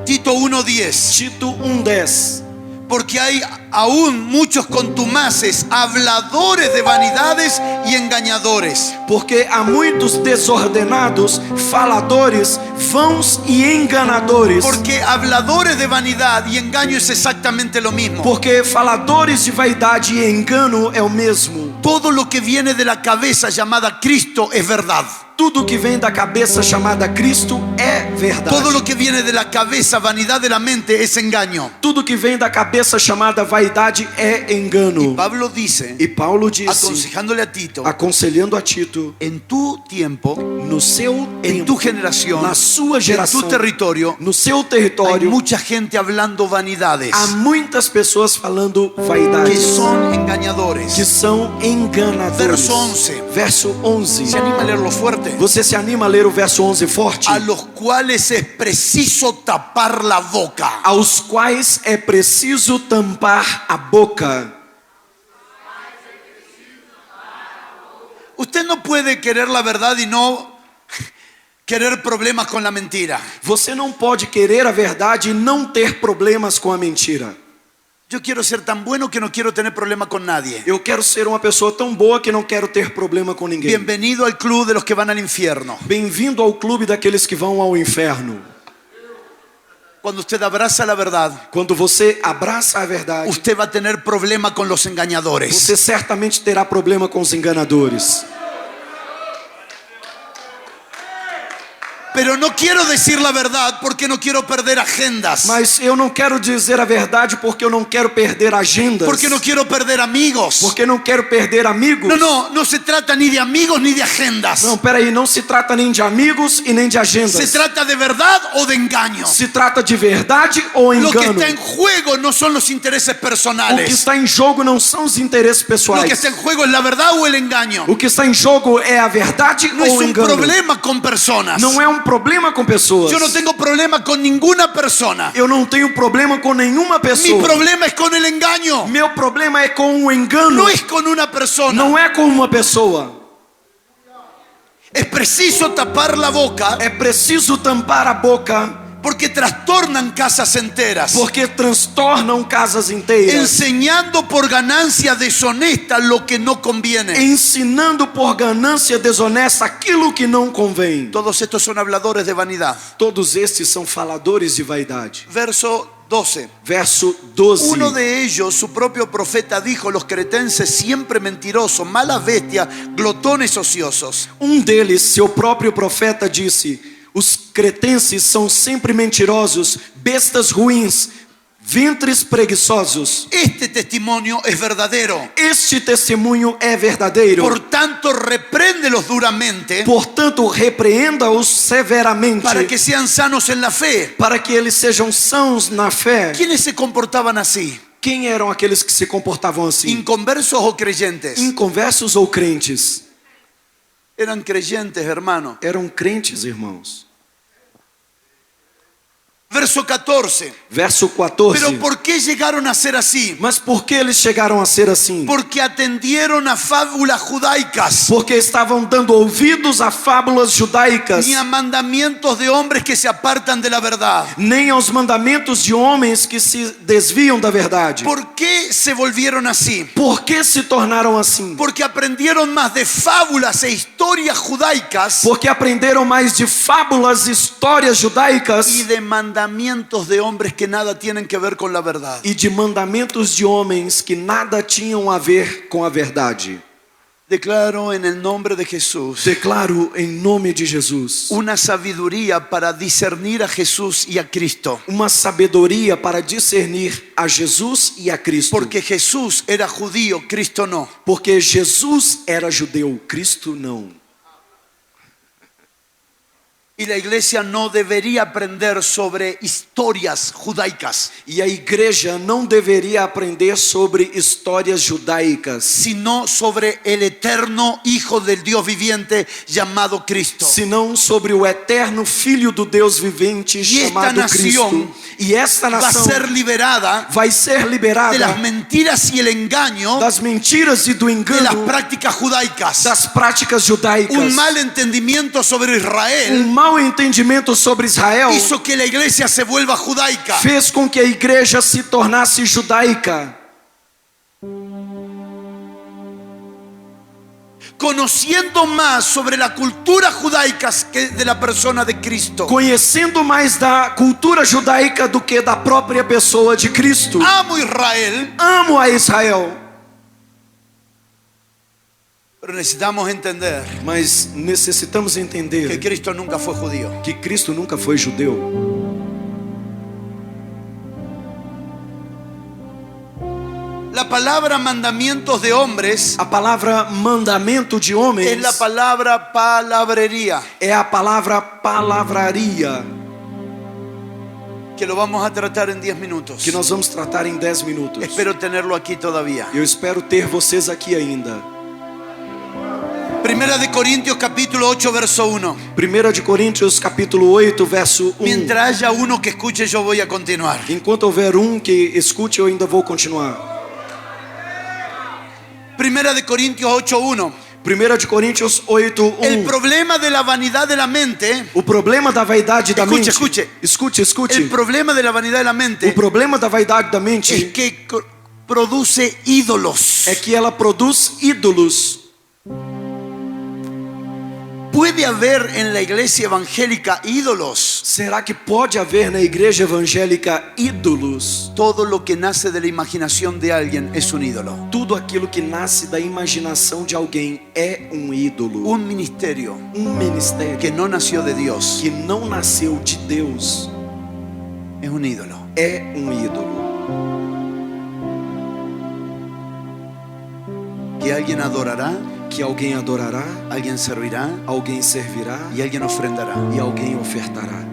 Tito 1:10. Tito 1:10. Porque hay aún muchos contumaces, habladores de vanidades y engañadores. Porque há muitos desordenados, faladores, vãos e enganadores. Porque habladores de vanidad y engaño es exactamente lo mismo. Porque faladores de vaidade e engano é o mesmo. Todo lo que viene de la cabeza llamada Cristo es verdad. Tudo que vem da cabeça chamada Cristo é verdade. Todo lo que viene de la cabeza, vanidad de la mente, es engaño. Tudo que vem da cabeça chamada vaidade é engano. Pablo dice, E Paulo disse, aconsejándole a Tito, aconselhando a Tito, en tu tiempo, no seu en tu tempo, generación, na sua en geração, tu territorio, no seu hay território, mucha gente hablando vanidades há muitas pessoas falando que vaidades, son que engañadores. são enganadores. Verso 11. Verso 11. ¿Se anima a leerlo fuerte? Você se anima a ler o verso 11 forte? A los cuales es preciso tapar la boca. Aos quais é preciso tampar a boca. Usted no puede querer la verdad y no querer problemas con la mentira. Você não pode querer a verdade e não ter problemas com a mentira. Yo quiero ser tan bueno que no quiero tener problema con nadie. Eu quero ser uma pessoa tão boa que não quero ter problema com ninguém. Bienvenido al club de los que van al infierno. Bem-vindo ao clube daqueles que vão ao inferno. Cuando usted abraza la verdad, Quando você abraça a verdade, usted va a tener problema con los engañadores. você certamente terá problema com os enganadores. Pero no quiero decir la verdad porque no quiero perder agendas. Mas eu não quero dizer a verdade porque eu não quero perder agendas. Porque no quiero perder amigos. Porque não quero perder amigos. No se trata ni de amigos ni de agendas. Não, peraí, não se trata nem de amigos e nem de agendas. Se trata de verdad o de engaño. Se trata de verdade ou Lo que engano. está en juego no son los intereses O que personales. está em jogo não são os interesses Lo que pessoais. está en juego es la verdad o el engaño. O que está em jogo é a verdade No es ou o un engano. problema con personas. Não é um problema com pessoas. Yo no tengo problema con ninguna persona. Eu não tenho problema com nenhuma Mi pessoa. problema es con el engaño. Meu problema é com o engano. No es con una persona. Não é com uma pessoa. Es preciso tapar la boca É preciso tampar a boca porque trastornan casas enteras. porque transtornam casas inteiras. Enseñando por ganancia deshonesta lo que no conviene. Ensinando por ganância desonesta aquilo que não convém. Todos estos son habladores de vanidad. Todos estes são faladores de vaidade. Verso 12. Verso 12. Uno de ellos, su propio profeta, dijo: los cretenses siempre mentirosos, malas bestias, glotones ociosos. Deles, seu próprio profeta, disse: os cretenses são sempre mentirosos, bestas ruins, ventres preguiçosos. Este testimonio es verdadero. Este testemunho é verdadeiro. Por tanto, repréndelos duramente Portanto, repreenda-os severamente para que sean sanos en la fe. para que eles sejam sãos na fé. ¿Quiénes se comportaban así? Quem eram aqueles que se comportavam assim? ¿Inconversos o creyentes? Inconversos ou crentes? Eran creyentes, hermano. Eram crentes, irmãos. Verso 14. Verso 14. Pero ¿por qué llegaron a ser así? Mas por que eles chegaram a ser assim? Porque atendieron a fábulas judaicas, Porque estavam dando ouvidos a fábulas judaicas, ni a mandamientos de hombres que se apartan de la verdad. nem aos mandamentos de homens que se desviam da verdade. ¿Por qué se volvieron así? Por que se tornaram assim? Porque aprendieron más de fábulas e historias judaicas Porque aprenderam mais de fábulas, histórias judaicas y de mandamientos de hombres que nada tienen que ver con la verdad. e de mandamentos de homens que nada tinham a ver com a verdade. Declaro en el nombre de Jesús Declaro em nome de Jesus una sabiduría para discernir a Jesús y a Cristo. uma sabedoria para discernir a Jesus e a Cristo. Porque Jesús era judío, Cristo no. Porque Jesus era judeu, Cristo não. Y la iglesia no debería aprender sobre historias judaicas, E a igreja não deveria aprender sobre histórias judaicas, sino sobre el eterno Hijo del Dios viviente llamado Cristo. senão sobre o eterno Filho do Deus vivente chamado Cristo. E esta Va a nação ser liberada vai ser de liberada las mentiras y el engaño das mentiras e do de las engano prácticas judaicas. das práticas judaicas. Un mal entendimiento sobre Israel Mau entendimento sobre Israel hizo que la iglesia se vuelva judaica. fez com que a igreja se tornasse judaica. Conociendo más sobre la cultura judaica que de la persona de Cristo. Conhecendo mais da cultura judaica do que da própria pessoa de Cristo. Amo Israel, Amo a Israel, pero necesitamos entender mas necessitamos que entender Cristo nunca fue judío. que Cristo nunca foi judeu. La palabra mandamientos de hombres A palavra mandamento de es homens la palabra palabrería, é a palavra palavraria, que lo vamos a tratar en 10 minutos. que nós vamos tratar em 10 minutos. Espero tenerlo aquí todavía. Eu espero ter vocês aqui ainda. Primera de Corintios capítulo 8 verso 1. 1 de Coríntios capítulo 8, verso 1. Mientras haya uno que escuche, yo voy a continuar. Enquanto houver que escute, eu ainda vou continuar. Primera de Corintios 8:1. 1 de Coríntios 8, 1. El problema de la vanidad de la mente, O problema da vaidade da mente. Escute. Escute. el problema de la vanidad de la O mente problema da vaidade da es mente que produce ídolos, é que ela produz ídolos, ¿puede haber en la iglesia evangélica ídolos? Será que pode haver na igreja evangélica ídolos? Todo lo que nace de la imaginación de alguien es un ídolo. Tudo aquilo que nasce da imaginação de alguém é um ídolo. Un ministerio Ministério que no nació de Dios que não nasceu de Deus es un ídolo. é um ídolo. Que alguien adorará, Que alguém adorará, alguien servirá alguém servirá y alguien ofrendará. e alguém ofertará.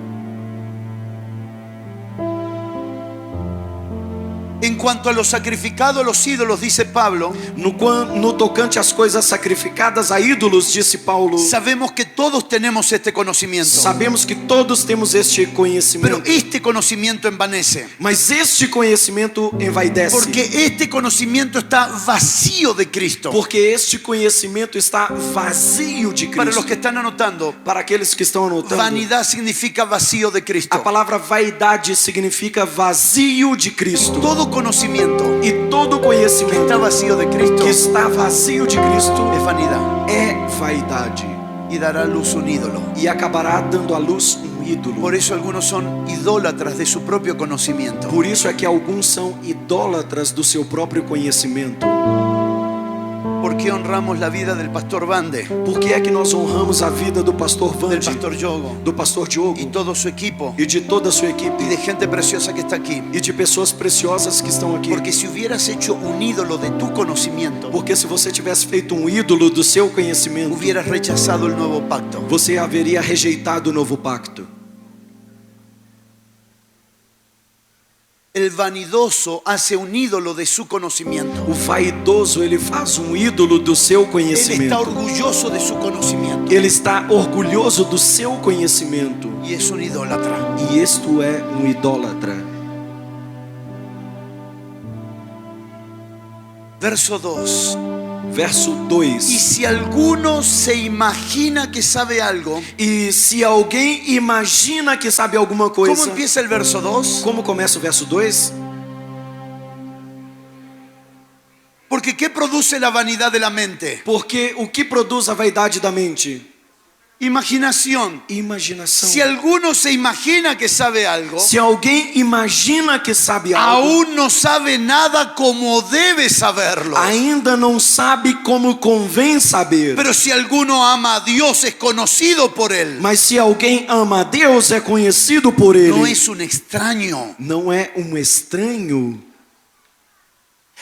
En cuanto a lo sacrificado a los ídolos, dice Pablo, No tocante às coisas sacrificadas a ídolos, disse Paulo, sabemos que todos tenemos este conocimiento. sabemos que todos temos este Pero conhecimento, este conocimiento envanece. mas este conhecimento envaidece, Porque este conocimiento está vacío de Cristo. porque este conhecimento está vazio de Para los Cristo. que están anotando, Para aqueles que estão anotando, vanidad significa vacío de a Cristo. palavra vaidade significa vazio de Cristo. Todo conocimiento E todo que conhecimento está vacío de Cristo que está vazio de Cristo es vanidad é vaidade y dará a luz un ídolo. e acabará dando à luz um ídolo. Por eso algunos son idólatras de su propio conocimiento. Por isso é que alguns são idólatras do seu próprio conhecimento. ¿Por qué honramos la vida del pastor Bande, Por que é que nós honramos a vida do pastor del Vande, pastor Yogo do pastor Diogo y todo su equipo e de toda a sua equipe y de gente preciosa que está aquí? e de pessoas preciosas que estão aqui? Porque si hubieras hecho un ídolo de tu conocimiento, Porque se você tivesse feito um ídolo do seu conhecimento, hubieras rechazado el nuevo pacto. você haveria rejeitado o novo pacto. El vanidoso hace un ídolo de su conocimiento. O vaidoso, ele faz um ídolo do seu Él está conhecimento. orgulloso de su conocimiento Ele está orgulhoso do seu conhecimento. y es un idólatra. E isto é um idólatra. Verso 2. Verso Y 2. si alguno se imagina que sabe algo, E se alguém imagina que sabe alguma ¿cómo coisa, empieza el verso 2? como começa o verso 2? Porque ¿qué produce la vanidad de la mente? Porque o que produz a vaidade da mente? Imaginación. Imaginação. Si alguno se imagina que sabe algo, Se alguém imagina que sabe algo, aún no sabe nada como debe saberlo. ainda não sabe como convém saber. Pero si alguno ama a Dios, es conocido por Él. Mas se alguém ama a Deus, é conhecido por Ele. No es un extraño. Não é um estranho.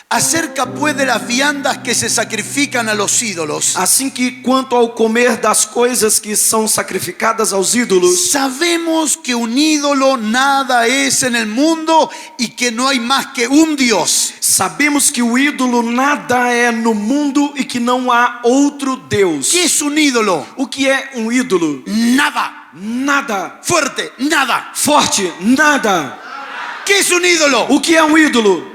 Acerca pues de las viandas que se sacrifican a los ídolos, Assim que quanto ao comer das coisas que são sacrificadas aos ídolos, sabemos que un ídolo nada es en el mundo y que no hay más que un Dios. sabemos que o ídolo nada é no mundo e que não há outro Deus. ¿Qué es un ídolo? O que é um ídolo? Nada. Nada. Fuerte, nada. Forte, nada. ¿Qué es un ídolo? O que é um ídolo?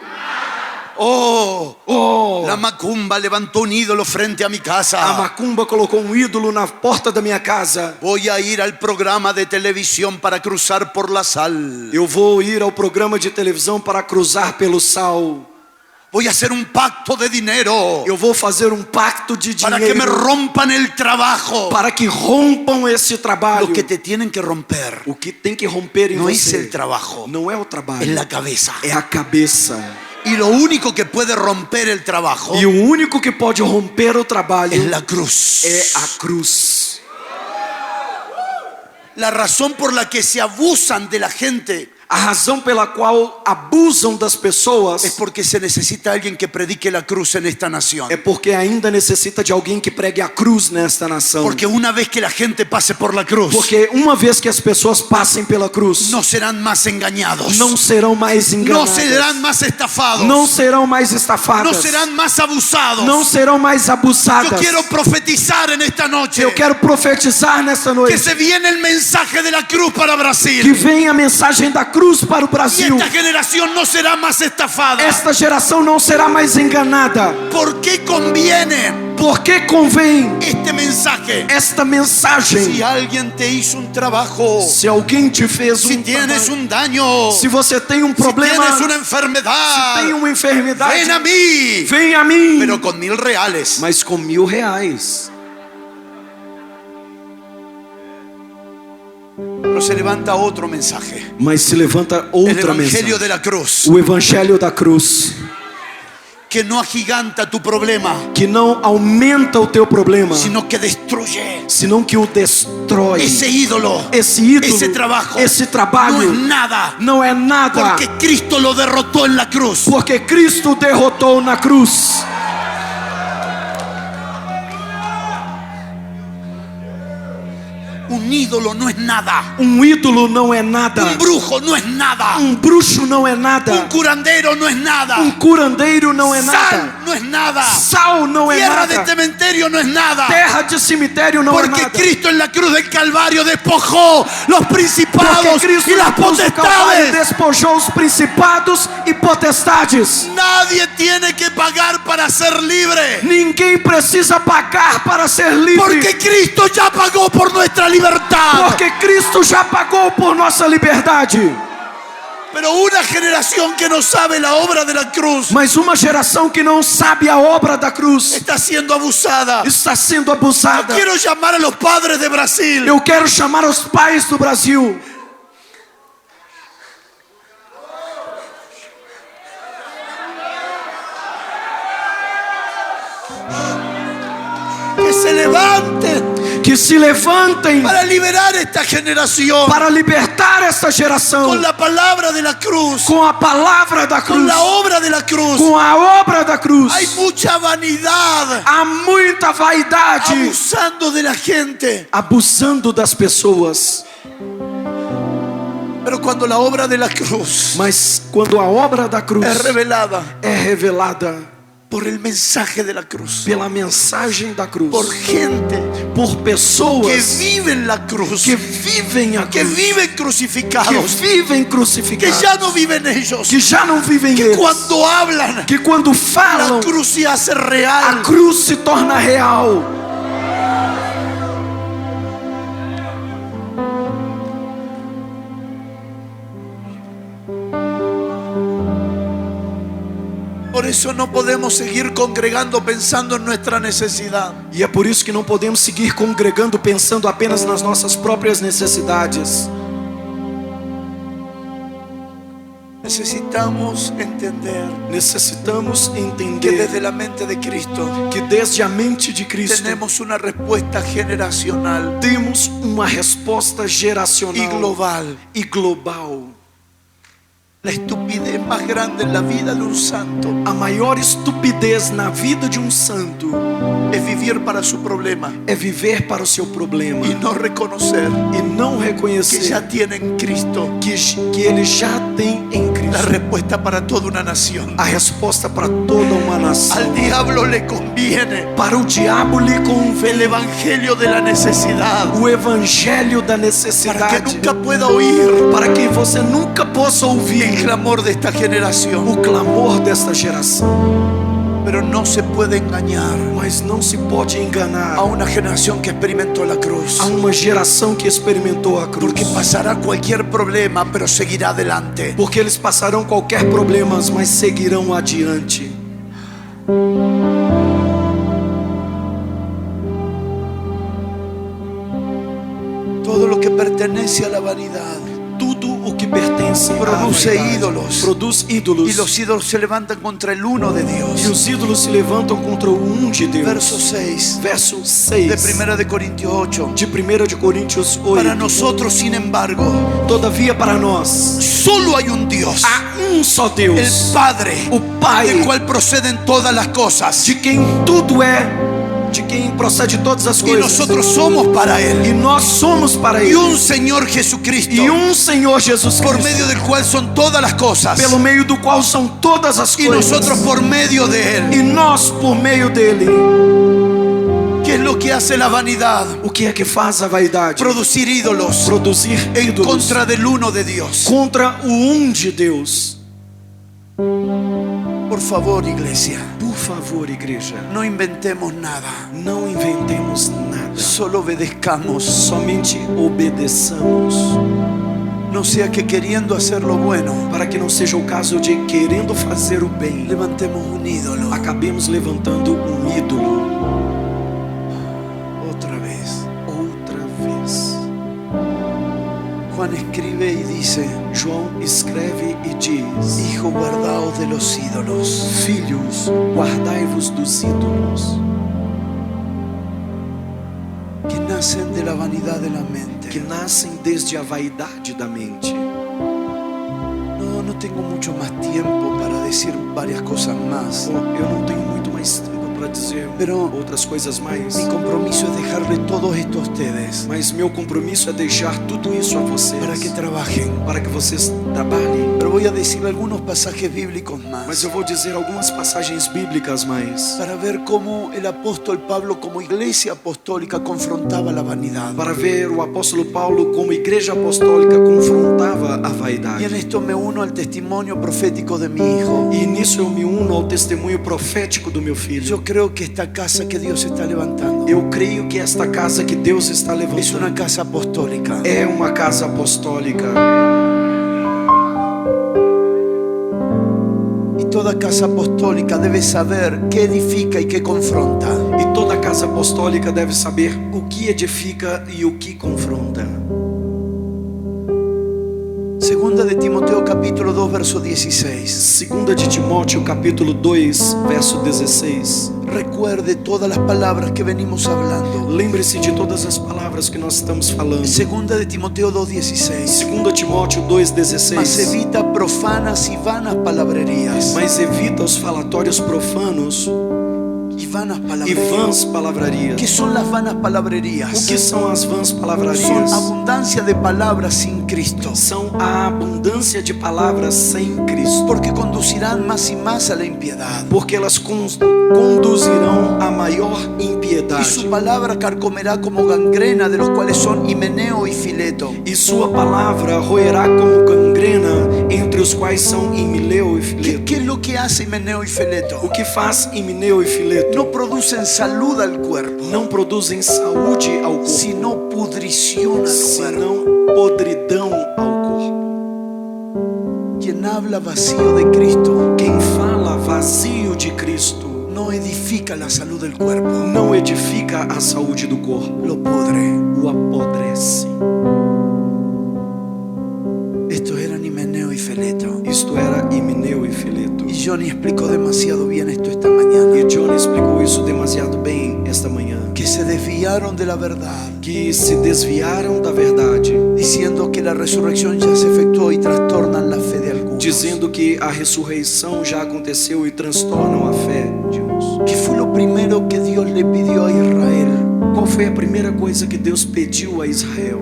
Oh, la macumba levantó un ídolo frente a mi A casa. macumba colocou um ídolo na porta da minha casa. Voy a ir al programa de televisión para cruzar por la sal. Eu vou ir ao programa de televisão para cruzar pelo sal. Voy a hacer un pacto de dinero Eu vou fazer um pacto de para que me dinheiro rompan el trabajo. para que rompam esse trabalho. Lo que te tienen que romper O que tem que romper em no es você el trabajo, não é o trabalho, es la cabeza. é a cabeça. Y lo único que puede romper el trabajo E o único que pode romper o trabalho es la cruz. é a cruz. La razón por la que se abusan de la gente A razão pela qual abusam das pessoas es porque se necesita alguien que predique la cruz en esta nación. é porque ainda necessita de alguém que pregue a cruz nesta nação. Porque una vez que la gente pase por la cruz, Porque uma vez que as pessoas passem pela cruz, no serán más engañados, não serão mais no enganadas, serán más estafados, não serão mais estafadas, no serán más abusados. não serão mais Yo abusadas. quiero profetizar en esta noche Eu quero profetizar nesta que noite se viene el mensaje de la cruz para que Brasil. vem a mensagem da cruz para o Y Brasil. esta generación no será más estafada. Esta geração não será mais enganada. ¿Por qué conviene Porque convém este mensaje? esta mensagem. Si alguien te hizo un trabajo, Se alguém te fez si tienes trabalho, un daño, se você tem um si problema, tienes una tem enfermedad, uma enfermidade, ven a mí, vem a mim, pero con 1000 reales. mas com R$1.000. Pero se levanta otro mensaje. Mas se levanta El outra evangelio mensagem. de la cruz. O evangelho da cruz, Que no agiganta tu problema, que não aumenta o teu problema, sino que destruye senão que o destrói. ese ídolo, Esse ídolo, ese trabajo. esse No trabalho es nada. não é nada, Porque Cristo lo derrotó en la cruz. porque Cristo derrotou na cruz. Un ídolo no es nada. Um ídolo não é nada. Un brujo no es nada. Um bruxo não é Un nada. curandero no es nada. Um curandeiro não é Sal nada. no es nada. Sal não é Tierra de nada. cementerio no es nada. Terra de cemitério não é Porque nada. Cristo en la cruz del Calvario despojó los principados Porque Cristo y las na cruz do Calvário potestades. despojou os principados e potestades. Nadie tiene que pagar para ser libre. Ninguém precisa pagar para ser livre. Porque Cristo ya pagó por nuestra libertad. Porque Cristo já pagou por nossa liberdade. Pero una generación que no sabe la obra de la cruz Mas uma geração que não sabe a obra da cruz está siendo abusada. está sendo abusada. Quiero llamar a los padres de Brasil. Eu quero chamar os pais do Brasil. Que se levanten Que se levantem para liberar esta generación para libertar esta geração con la palabra de la cruz, com a palavra da con cruz, la obra de la cruz. com a obra da cruz. Hay mucha vanidad Há muita vaidade abusando de la gente. abusando das pessoas. Pero cuando la obra de la cruz Mas quando a obra da cruz es revelada é revelada por el mensaje de la cruz, pela mensagem da cruz, por gente por que pessoas viven la cruz, que vivem a que cruz, viven que crucificados, vivem que crucificados, ya no viven ellos, que já não vivem que eles, cuando hablan que quando la falam cruz se hace a real. cruz se torna real. Por eso no podemos seguir congregando pensando en nuestra necesidad. E é por isso que não podemos seguir congregando pensando apenas nas nossas próprias necessidades. Necesitamos entender Necessitamos que entender desde la mente de Cristo que desde a mente de Cristo tenemos una respuesta generacional temos uma resposta y geracional global. e global. La estupidez más grande en la vida de un santo A maior estupidez na vida de um santo es vivir para su problema é viver para o seu problema y no reconocer e não que reconhecer ya tiene en Cristo que ele já tem em la Cristo respuesta para toda una nación. a resposta para toda uma nação. Al diablo le conviene Para o diabo lhe el convém evangelio de la necesidad o evangelho da para que necessidade, nunca pueda oír para que você nunca possa el ouvir clamor de esta generación. o clamor desta geração. Pero no se puede engañar Mas não se pode enganar a una generación que experimentó la cruz, a uma geração que experimentou a cruz, porque pasará cualquier problema, pero seguirá adelante. porque eles passarão qualquer problema, mas seguirão adiante. Todo lo que pertenece a la vanidad Tudo o que pertence produce à vaidade ídolos, produz ídolos, y los ídolos se levantan contra el uno de e Dios. os ídolos se levantam contra o de Deus. Verso 6 Verso de 6 1 de Corintios 8. de 1 de Coríntios 8. Para nosotros, sin embargo, Todavia, para nós solo hay un Dios, há só el Deus, Padre, o Pai, del cual proceden todas las cosas, de quem tudo é, de quem procede todas as y coisas. nosotros somos para E Él, nós somos para y Ele. un Señor Jesucristo, E Senhor Jesus por Cristo, medio del cual son todas las cosas, pelo meio do qual são todas as y coisas. nosotros por medio de Él. E nós por meio dele. ¿Qué es lo que hace la vanidad? O que é que faz a vaidade? Producir ídolos Produzir en ídolos contra del uno de Dios. contra o de Deus. Por favor, iglesia, Por favor, igreja, no inventemos nada, não inventemos nada. solo obedezcamos. Somente obedeçamos, No sea que queriendo hacer lo bueno, para que não seja o caso de, querendo fazer o bem, levantemos un ídolo. acabemos levantando ídolo. Otra vez. Outra vez. Juan escribe y dice: João escreve e diz: Hijo, guardaos de los ídolos. Filhos, guardai-vos dos ídolos, Que nacen de la vanidad de la mente. que nascem desde a vaidade da mente. No tengo mucho más tiempo para decir varias cosas más. Bom, eu não tenho muito mais tempo para dizer Pero outras coisas mais, mi compromiso es dejarle todo esto a ustedes mas meu compromisso é deixar tudo isso a vocês, para que trabajen. para que vocês trabalhem. Pero voy a decir algunos pasajes bíblicos Mas más eu vou dizer algumas passagens bíblicas mais, para ver cómo el apóstol Pablo, como iglesia apostólica, confrontaba la vanidad. para ver o apóstolo Paulo como igreja apostólica confrontava a Y en vaidade. esto me uno al testimonio profético de mi hijo. E nisso eu me uno ao testemunho profético do meu filho. Yo creo que esta casa que Dios está levantando Eu creio que esta casa que Deus está es una levantando casa apostólica. é uma casa apostólica. Y toda casa apostólica debe saber qué edifica y qué confronta. E toda casa apostólica deve saber o que edifica e o que confronta. Segunda de Timoteo capítulo 2 verso 16. Segunda de Timóteo capítulo 2, verso 16. Recuerde todas las palabras que venimos hablando. Lembre-se de todas as palavras que nós estamos falando. Segunda de Timoteo 2:16. Segunda Timóteo Mas 2:16. evita profanas y vanas palabrerías. Mas evita os falatórios profanos Y vanas e palabrerías. vãs palavrarias. ¿Qué son las vanas O palabrerías? que são as vãs Son palavrarias? abundancia de palabras sin Cristo. São a abundância de palavras sem Cristo, Porque conducirán más y más a la impiedad. porque elas conduzirão a maior Y su impiedade. palabra carcomerá como gangrena, de los cuales son Himeneo y Fileto. E sua palavra roerá como gangrena, entre os quais são Himeneu e Fileto. ¿Qué es lo que hace Himeneo y Fileto? O que faz Himeneu e Fileto? No producen salud al cuerpo, Não produzem saúde ao corpo, sino pudrición al cuerpo. senão podridão ao corpo. Quien habla vacío de Cristo Quem fala vazio de Cristo no edifica la salud del cuerpo, não edifica a saúde do corpo, lo pudre. o apodrece. Estos eran Himeneo y Fileto. Isto era Himeneu e Fileto. Y Johnny explicó demasiado bien esto esta mañana. E John explicou isso demasiado bem esta manhã. Que se desviaron de la verdad, Que se desviaram da verdade, diciendo que la resurrección ya se efectuó y trastornan la fe de algunos. dizendo que a ressurreição já aconteceu e transtornam a fé de uns. ¿Qué fue lo primero que Dios le pidió a Israel Qual foi a primeira coisa que Deus pediu a Israel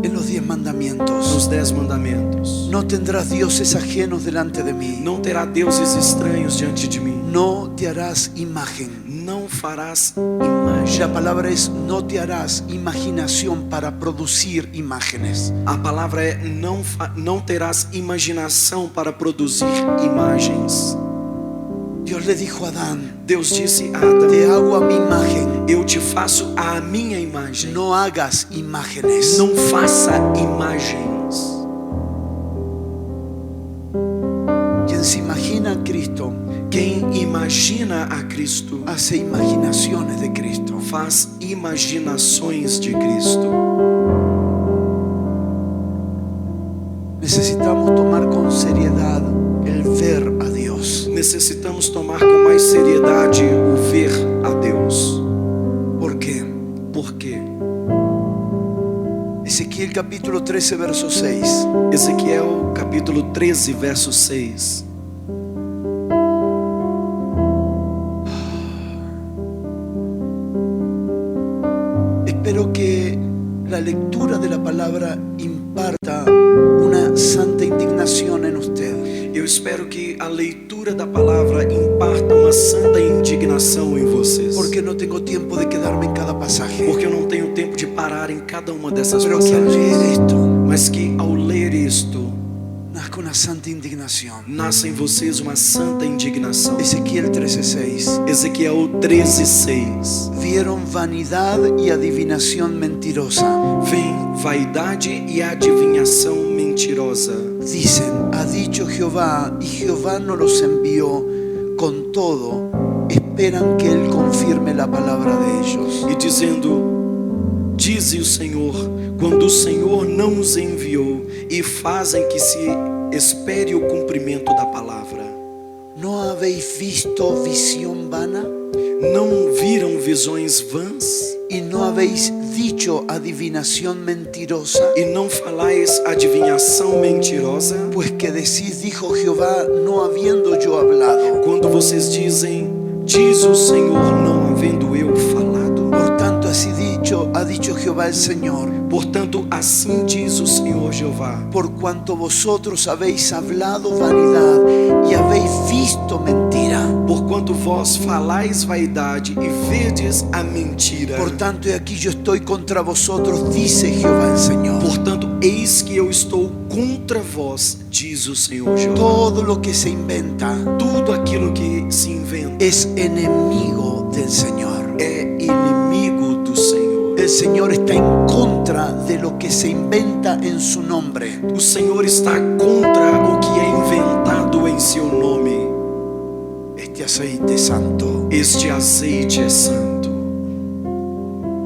en los 10 mandamientos? nos 10 mandamentos? No tendrás dioses ajenos delante de mí. Não terá deuses estranhos diante de mim. No te harás imagen. Não farás imagem. La palabra es no te harás imaginación para producir imágenes. A palavra é não terás imaginação para produzir imagens. Dios le dijo a Adán: Deus disse a Adão: te hago a mi imagen. eu te faço a minha imagem. No hagas imágenes. Não faça imagens. Quien se imagina a Cristo Quem imagina a Cristo hace imaginaciones de Cristo. faz imaginações de Cristo. Necesitamos tomar con seriedad el ver a Dios. Necessitamos tomar com mais seriedade o ver a Deus. ¿Por qué? Por quê? Ezequiel capítulo 13 verso 6. Ezequiel capítulo 13, verso 6. Espero que la lectura de la palabra imparta una santa indignación en usted. Eu espero que a leitura da palavra imparta uma santa indignação em vocês. Porque no tengo tiempo de quedarme en cada pasaje. Porque eu não tenho tempo de parar em cada uma dessas Pero que al leer passagens. esto Mas que ao ler isto, nazca una santa indignación. nasça em vocês uma santa indignação. Ezequiel 13:6. Ezequiel 13:6. Vieron vanidad y adivinación mentirosa. Vem vaidade e adivinhação mentirosa. Dicen: ha dicho Jehová, y Jehová no los envió. Con todo, esperan que Él confirme la palabra de ellos. E dizendo: dize o Senhor, quando o Senhor não os enviou, e fazem que se espere o cumprimento da palavra. ¿No habéis visto visión vana? Não viram visões vãs? ¿Y no habéis dicho adivinación mentirosa? E não falais adivinhação mentirosa? Pues que decís, dijo Jehová, no habiendo yo hablado. Quando vocês dizem, diz o Senhor, não havendo eu falado. Por tanto, así dicho, ha dicho Jehová el Señor. Portanto, assim diz o Senhor Jeová: Por cuanto vosotros habéis hablado vanidad y habéis visto mentira. porquanto vós falais vaidade e vedes a mentira. Por tanto, he aquí yo estoy contra vosotros, dice Jehová el Señor. Portanto, eis que eu estou contra vós, diz o Senhor Jeová. Todo lo que se inventa Tudo aquilo que se inventa es enemigo del Señor. é inimigo do Senhor. El Señor está en contra de lo que se inventa en su nombre. O Senhor está contra o que é inventado em seu nome. Este aceite santo, Este azeite é santo.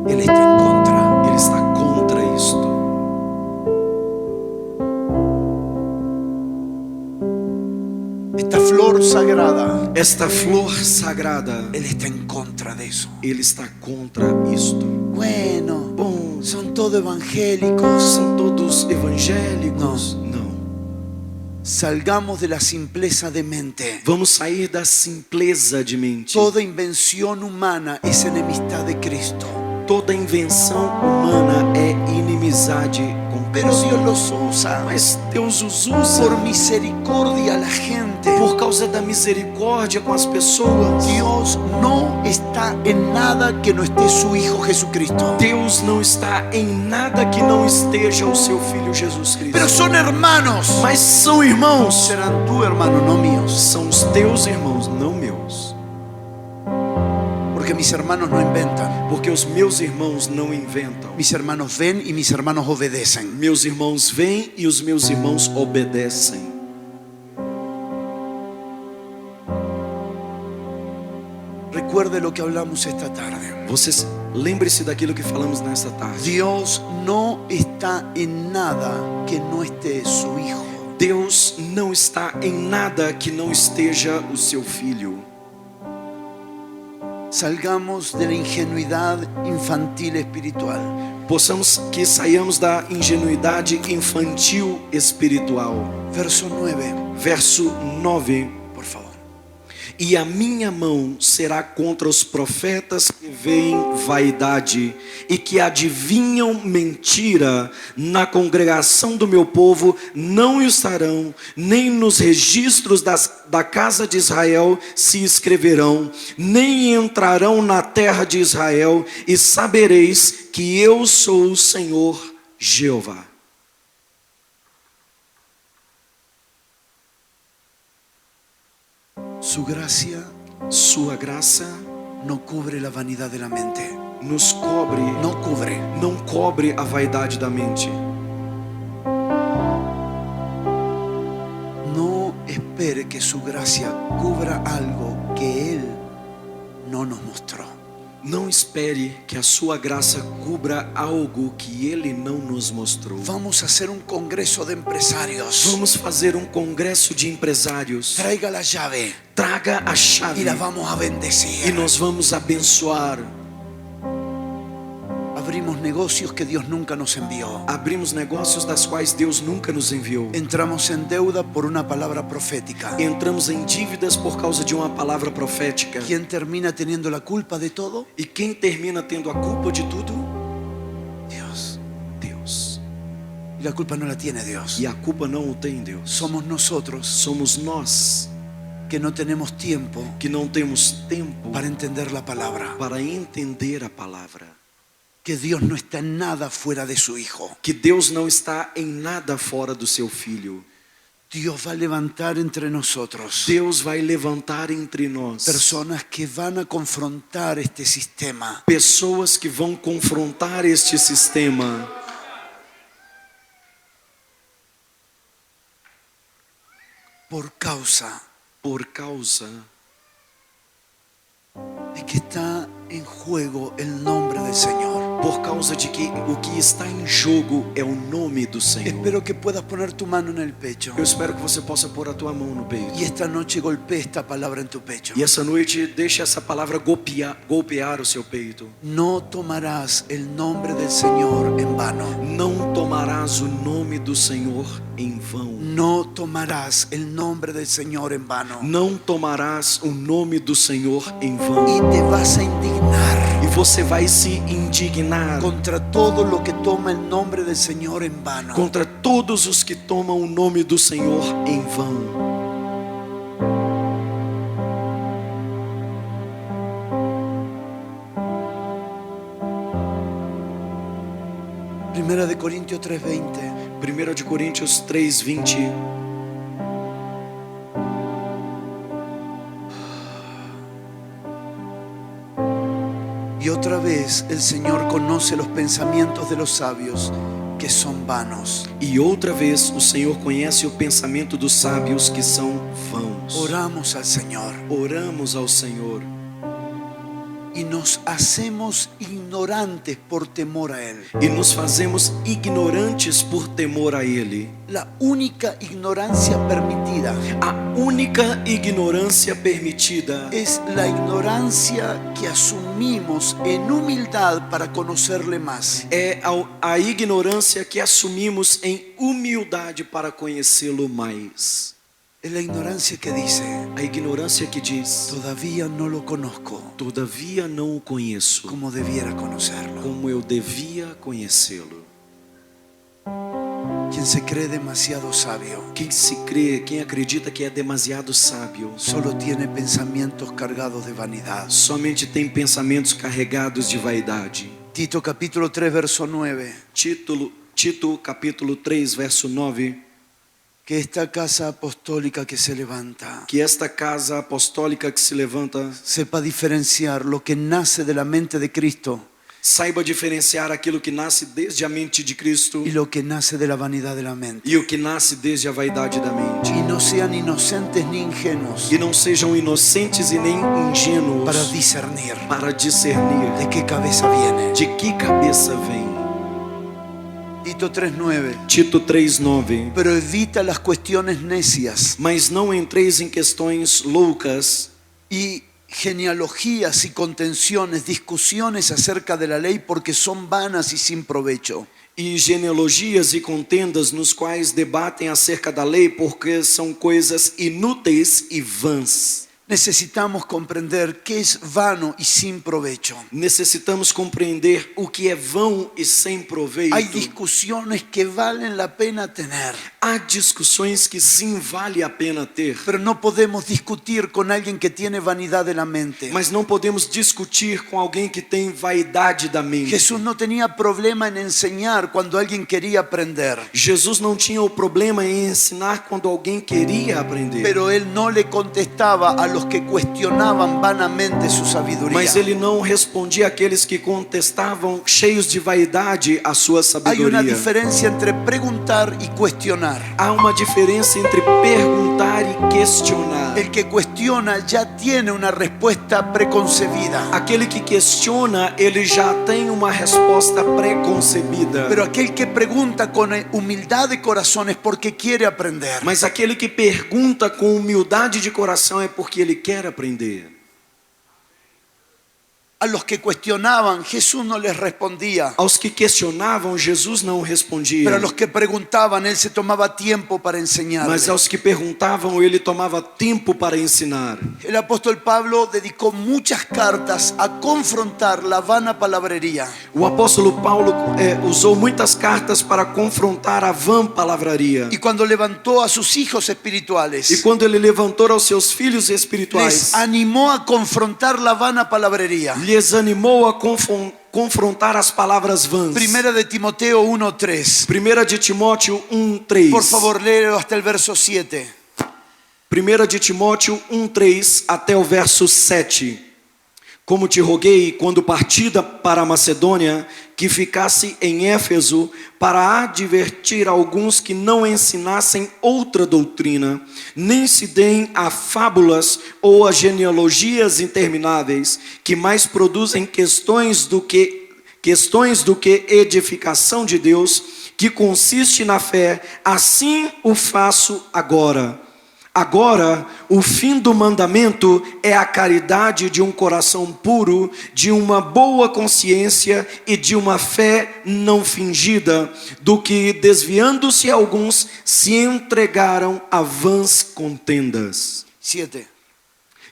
Él está en contra. Ele está contra isto. Esta flor sagrada, Esta flor sagrada, Él está en contra de eso. ele está contra isto. Bueno, Bom, son todos evangélicos. são todos evangélicos? Não. Salgamos de la simpleza de mente. Vamos sair da simpleza de mente. Toda invención humana es enemistad de Cristo. Toda invenção humana é inimizade com Pero Cristo. Dios los usa Mas Deus os usa por misericordia a la gente. por causa da misericórdia com as pessoas. Dios no está en nada que no esté su Hijo Jesucristo. Deus não está em nada que não esteja o seu Filho Jesus Cristo. Pero son hermanos. Mas são irmãos. Serán tu hermano, no míos. São os teus irmãos, não meus. Porque mis hermanos no inventan. Porque os meus irmãos não inventam. Mis hermanos ven y mis hermanos obedecen. Meus irmãos veem e os meus irmãos obedecem. Recuerde lo que hablamos esta tarde. Vocês lembre-se daquilo que falamos nesta tarde. Dios no está en nada que no esté su Hijo. Deus não está em nada que não esteja o seu Filho. Salgamos de la ingenuidad infantil espiritual. Possamos que saiamos da ingenuidade infantil espiritual. Verso 9, Verso 9. por favor. E a minha mão será contra os profetas que veem vaidade e que adivinham mentira. Na congregação do meu povo não estarão, nem nos registros da casa de Israel se escreverão, nem entrarão na terra de Israel, e sabereis que eu sou o Senhor Jeová. Su gracia Sua graça no cubre la vanidad de la mente. nos cobre, No cubre. não cobre a vaidade da mente. No espere que su gracia cubra algo que Él no nos mostró. Não espere que a sua graça cubra algo que Ele não nos mostrou. Vamos a hacer un congreso de empresarios. Vamos fazer um congresso de empresários. Traiga la llave Traga a chave y la vamos a e bendecir. nós vamos abençoar. Abrimos negocios que Dios nunca nos envió. Abrimos negócios das quais Deus nunca nos enviou. Entramos en deuda por una palabra profética. Entramos em dívidas por causa de uma palavra profética. ¿Quién termina teniendo la culpa de todo? E quem termina tendo a culpa de tudo? Dios. Deus. Y la culpa no la tiene Dios. E a culpa não o tem Deus. Somos nosotros Somos nós que no tenemos tiempo que não temos tempo para entender la palabra. para entender a palavra. Que Dios no está en nada fuera de su Hijo. Que Deus não está em nada fora do seu Filho. Dios va a levantar entre nosotros Deus vai levantar entre nós personas que van a confrontar este sistema. pessoas que vão confrontar este sistema Por causa de que está en juego el nombre del Señor. Por causa de que o que está em jogo é o nome do Senhor. Espero que puedas poner tu mano en el pecho. Eu espero que você possa pôr a tua mão no peito. Y esta noche golpee esta palabra en tu pecho. E essa noite deixa essa palavra golpear o seu peito. No tomarás el nombre del Señor en vano. Não tomarás o nome do Senhor em vão. No tomarás el nombre del Señor en vano. Não tomarás o nome do Senhor em vão. Y te vas a indignar E você vai se indignar contra todo lo que toma el nombre del Señor en vano. contra todos os que tomam o nome do Senhor em vão. Primera de Corintios 3:20. 1 de Coríntios 3:20. Y otra vez el Señor conoce los pensamientos de los sabios, que son vanos. E outra vez o Senhor conhece o pensamento dos sábios, que são vãos. Oramos al Señor Oramos ao Senhor y nos hacemos ignorantes por temor a Él. e nos fazemos ignorantes por temor a Ele. La única ignorancia permitida A única ignorância permitida es la ignorancia que asumimos en humildad para conocerle más. é a ignorância que assumimos em humildade para conhecê-lo mais. Es la ignorancia que dice: A ignorância que diz: todavía no lo conozco todavia não o conheço como debiera conocerlo. como eu devia conhecê-lo. Quien se cree demasiado sabio Quem acredita que é demasiado sábio, solo tiene pensamientos cargados de vanidad. somente tem pensamentos carregados de vaidade. Tito capítulo 3 verso 9. Tito capítulo 3, verso 9. Que esta casa apostólica que se levanta Que esta casa apostólica que se levanta sepa diferenciar lo que nace de la mente de Cristo saiba diferenciar aquilo que nasce desde a mente de Cristo y lo que nace de la vanidad de la mente. e o que nasce desde a vaidade da mente. Y no sean inocentes ni ingenuos E não sejam inocentes e nem ingênuos para discernir para discernir de qué cabeza viene. de que cabeça vem. Tito 3:9. Tito 3:9. Pero evita las cuestiones necias Mas não entreis em questões loucas y genealogías y contenciones, discusiones acerca de la ley, porque son vanas y sin provecho. e genealogias e contendas nos quais debatem acerca da lei, porque são coisas inúteis e vãs. Necesitamos comprender qué es vano y sin provecho. Necessitamos compreender o que é vão e sem proveito. Hay discusiones que valen la pena tener, Há discussões que sim vale a pena ter, pero no podemos discutir con alguien que tiene vanidad de la mente. mas não podemos discutir com alguém que tem vaidade da mente. Jesús no tenía problema en enseñar cuando alguien quería aprender, Jesus não tinha o problema em ensinar quando alguém queria aprender, pero él no le contestaba a los que cuestionaban vanamente su sabiduría. mas ele não respondia àqueles que contestavam cheios de vaidade a sua Hay una sabedoria. diferencia entre preguntar y cuestionar. Há uma diferença entre perguntar e questionar. El que cuestiona ya tiene una respuesta preconcebida, Aquele que questiona, ele já tem uma resposta preconcebida. pero aquel que pregunta con humildad de corazón es porque quiere aprender. Mas aquele que pergunta com humildade de coração é porque ele quer aprender. A los que cuestionaban, Jesús no les respondía, Aos que questionavam, Jesus não respondia. pero a los que preguntaban, Él se tomaba tiempo para enseñarles. Mas aos que perguntavam, ele tomava tempo para ensinar. El apóstol Pablo dedicó muchas cartas a confrontar la vana palabrería. O apóstolo Paulo usou muitas cartas para confrontar a vã palavraria. Y cuando levantó a sus hijos E espirituales, quando ele levantou aos seus filhos espirituais, les animó a confrontar la vana palabrería. lhes animou a confrontar as palavras vãs. Primera de Timoteo 1:3. 1 de Timóteo 1:3. Por favor, léelo hasta el verso 7. 1 de Timóteo 1:3 até o verso 7. Como te roguei, quando partida para a Macedônia, que ficasse em Éfeso, para advertir alguns que não ensinassem outra doutrina, nem se deem a fábulas ou a genealogias intermináveis, que mais produzem questões do que questões do que edificação de Deus, que consiste na fé, assim o faço agora. Agora, o fim do mandamento é a caridade de um coração puro, de uma boa consciência e de uma fé não fingida, do que, desviando-se alguns, se entregaram a vãs contendas. 7.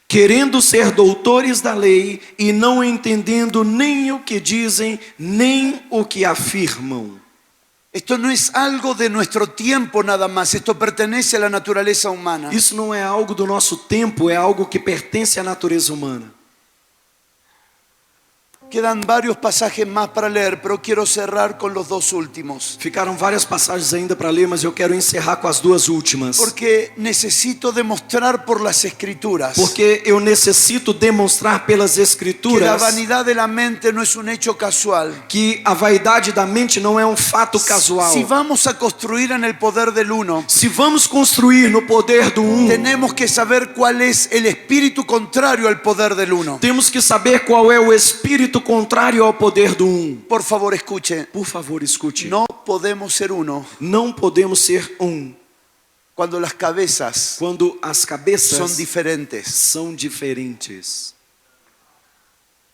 Querendo ser doutores da lei e não entendendo nem o que dizem, nem o que afirmam. Esto no es algo de nuestro tiempo nada más, esto pertenece a la naturaleza humana. Isso não é algo do nosso tempo, é algo que pertence à natureza humana. Quedan varios pasajes más para leer, pero quiero cerrar con los dos últimos. Ficaram várias passagens ainda para ler, mas eu quero encerrar com as duas últimas. Porque necesito demostrar por las escrituras Porque eu necessito demonstrar pelas que la escrituras vanidad de la mente no es un hecho casual. que a vaidade da mente não é um fato casual. Si vamos a construir en el poder del uno, Se vamos construir no poder do um, tenemos que saber cuál es el espíritu contrario al poder del uno. temos que saber qual é o espírito contrário ao poder do um. Por favor, escuche. Por favor, escute. No podemos ser uno Não podemos ser um cuando las cabezas quando as cabeças son diferentes. são diferentes.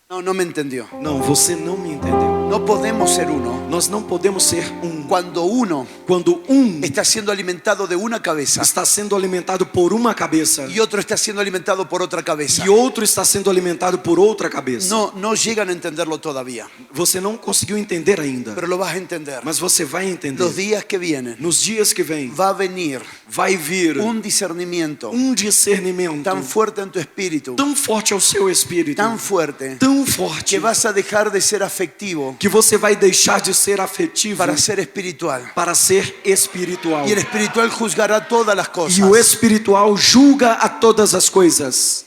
No, no me entendió. Não, você não me entendeu. No podemos ser uno Nós não podemos ser um cuando uno quando um está siendo alimentado de una cabeza está sendo alimentado por uma cabeça y otro está siendo alimentado por otra cabeza. e outro está sendo alimentado por outra cabeça. No llegan a entenderlo todavía, Você não conseguiu entender ainda, pero lo vas a entender. mas você vai entender. Los días que vienen Nos dias que vêm, va a venir vai vir un discernimiento discernimento tan fuerte en tu espíritu, tão forte ao seu espírito, tan fuerte, tão forte, que vas a dejar de ser afectivo que você vai deixar de ser afetivo para ser espiritual. para ser espiritual. Y el espiritual juzgará todas las cosas. E o espiritual julga a todas as coisas.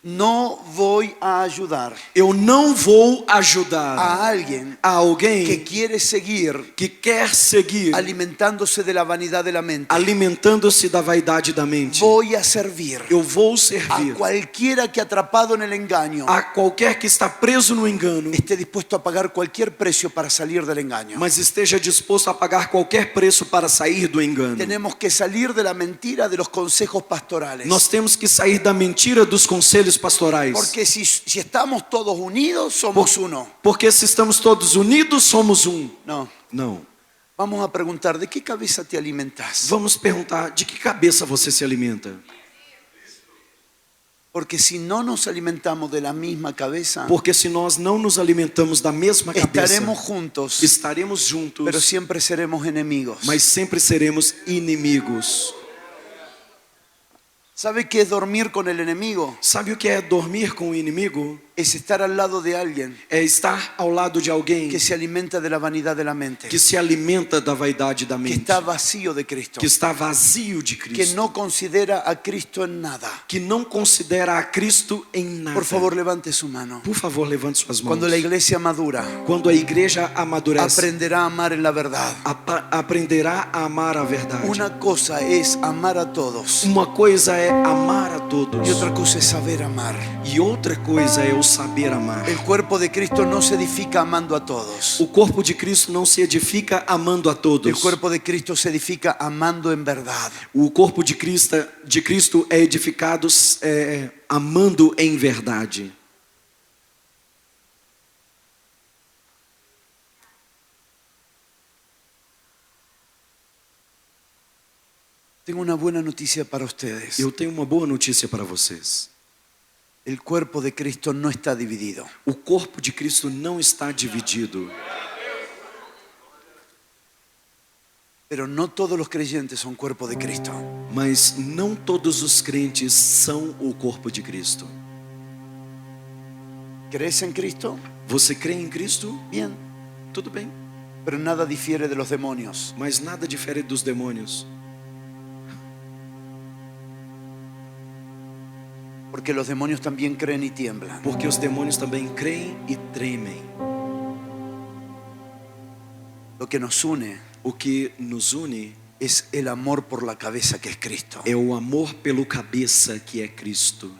No voy a ayudar Eu não vou ajudar a alguien a alguém que quiere seguir que quer seguir alimentándose de la vanidad de la mente. alimentando-se da vaidade da mente. Voy a servir Eu vou a servir cualquiera que atrapado en el engaño a qualquer que está preso no engano, esté dispuesto a pagar cualquier precio para salir del engaño. mas esteja disposto a pagar qualquer preço para sair do engano. Tenemos que salir de la mentira de los consejos pastorales. Nós temos que sair da mentira dos conselhos pastorais. Porque si estamos todos unidos, somos uno. Porque se estamos todos unidos, somos um. No. Não. Vamos a preguntar, ¿de qué cabeza te alimentas? Vamos perguntar, de que cabeça você se alimenta? Porque si no nos alimentamos de la misma cabeza, Porque se nós não nos alimentamos da mesma cabeça, estaremos juntos, estaremos juntos, pero siempre seremos enemigos. mas sempre seremos inimigos. ¿Sabe qué es dormir con el enemigo? Sabe o que é dormir com o inimigo? Es estar al lado de alguien É estar ao lado de alguém que se alimenta de la vanidad de la mente, que se alimenta da vaidade da que mente, está vacío de Cristo, que está vazio de que Cristo, no considera a Cristo en nada. que não considera a Cristo em nada. Por favor, levante su mano. Por favor, levante suas mãos. Cuando la iglesia madura, Quando a igreja amadurece, aprenderá a amar en la verdad. aprenderá a amar a verdade. Una cosa es amar a todos Uma coisa é amar a todos y otra cosa es saber amar. e outra coisa é o saber amar. El cuerpo de Cristo no se edifica amando a todos. O corpo de Cristo não se edifica amando a todos. El cuerpo de Cristo se edifica amando en verdad. O corpo de Cristo é edificado amando em verdade. Tengo una buena noticia para ustedes. Eu tenho uma boa notícia para vocês. El cuerpo de Cristo no está dividido. O corpo de Cristo não está dividido. Pero no todos los creyentes son cuerpo de Cristo. Mas não todos os crentes são o corpo de Cristo. ¿Crees en Cristo? Você crê em Cristo? Bien. Tudo bem. Pero nada difiere de los demonios. Mas nada difere dos demônios. Porque los demonios también creen y tiemblan. Porque os demônios também creem e tremem. Lo que nos une O que nos une es el amor por la cabeza que es Cristo. é o amor pelo cabeça que é Cristo.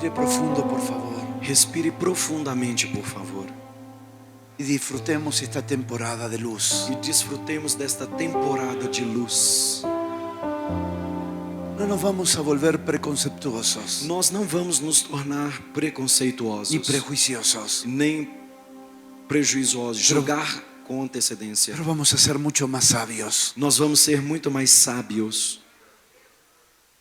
Respire profundo, por favor. Respire profundamente, por favor. Y disfrutemos esta temporada de luz. E desfrutemos desta temporada de luz. No nos vamos a volver preconceptuosos Nós não vamos nos tornar preconceituosos, ni prejuiciosos, nem prejuiciosos, julgar com antecedência. pero vamos a ser mucho más sabios. Nós vamos ser muito mais sábios.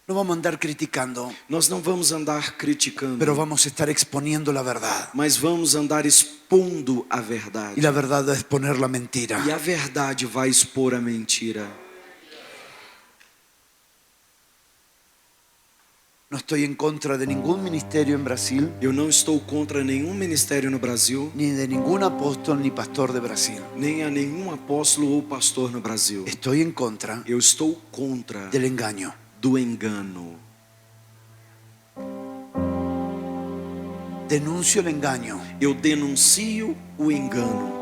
No vamos a andar criticando, Nós não vamos andar criticando, pero vamos a estar exponiendo la verdad. mas vamos andar expondo a verdade. Y la verdad es exponer la mentira. E a verdade vai expor a mentira. No estoy en contra de ningún ministerio en Brasil, Eu não estou contra nenhum ministério no Brasil, ni de ningún apóstol ni pastor de Brasil. nem a nenhum apóstolo ou pastor no Brasil. Estoy en contra Eu estou contra del engaño. do engano. Denuncio el engaño. Eu denuncio o engano.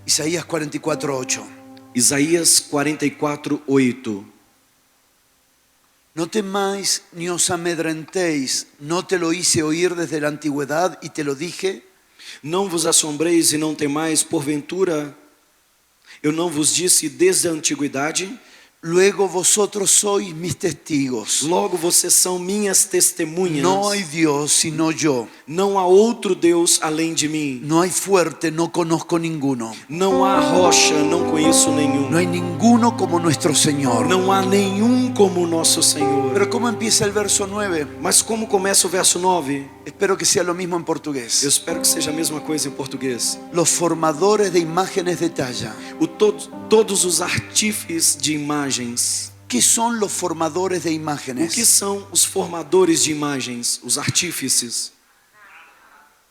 Isaías 44:8. Isaías 44:8. No temáis ni os amedrentéis, no te lo hice oír desde la antigüedad y te lo dije. Não vos assombreis e não temais, porventura, eu não vos disse desde a antiguidade? Luego vosotros sois mis testigos. Logo vocês são minhas testemunhas. No hay Dios sino yo. Não há outro Deus além de mim. No hay fuerte, no conozco ninguno. Não há rocha, não conheço nenhum. No hay ninguno como nuestro Señor. Não há nenhum como o nosso Senhor. Pero ¿cómo empieza el verso 9? Mas como começa o verso 9? Espero que sea lo mismo en Eu portugués. espero que seja a mesma coisa em português. Los formadores de imágenes de talla. Todos os artífices de imagens. ¿Qué son los formadores de O imágenes? que são os formadores de imagens? Os artífices?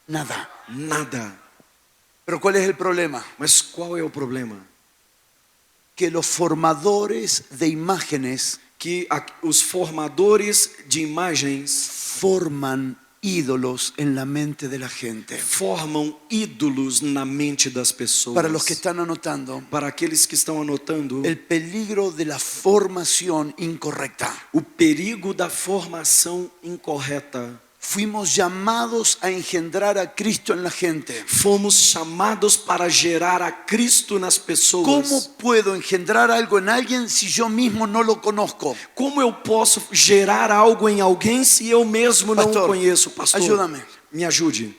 Nada. Nada. Pero ¿cuál es el problema? Mas qual é o problema? Que los formadores de imágenes Que os formadores de imagens forman ídolos en la mente de la gente. formam ídolos na mente das pessoas. Para los que están anotando, Para aqueles que estão anotando, el peligro de la formación incorrecta. o perigo da formação incorreta. Fuimos llamados a engendrar a Cristo en la gente. Fomos chamados para gerar a Cristo nas pessoas. ¿Cómo puedo engendrar algo en alguien si yo mismo no lo conozco? Como eu posso gerar algo em alguém se eu mesmo não Pastor, o conheço, pastor? ayúdame. Me ajude.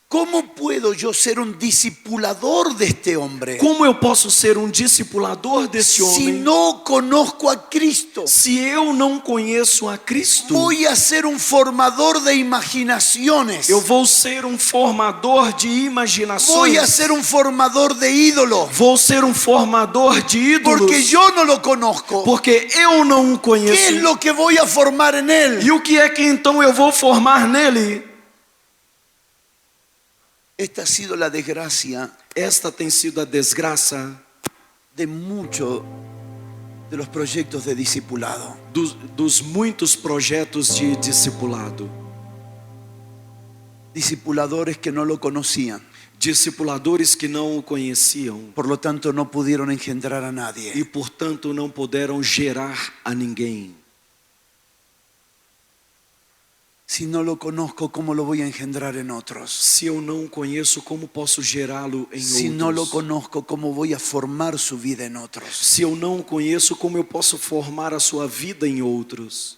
¿Cómo puedo yo ser un discipulador de este hombre Como eu posso ser um discipulador desse si homem no conozco a Cristo? se eu não conheço a Cristo? Voy a ser un formador de imaginaciones. Eu vou ser um formador de imaginações. Voy a ser un formador de ídolos. Vou ser um formador de ídolos. Porque yo no lo conozco. Porque eu não o ¿Qué conheço. es lo que voy a formar en él? E o que é que então eu vou formar nele? Esta ha sido la desgracia Esta tem sido a desgraça de muchos de los proyectos de discipulado. dos muitos projetos de discipulado. Discipuladores que no lo conocían, Discipuladores que não o conheciam por lo tanto no pudieron engendrar a nadie. e, portanto, não puderam gerar a ninguém. Si no lo conozco, ¿cómo lo voy a engendrar en otros? Se eu não o conheço, como posso gerá-lo em Si outros? no lo conozco, ¿cómo voy a formar su vida en otros? Se eu não o conheço, como eu posso formar a sua vida em outros?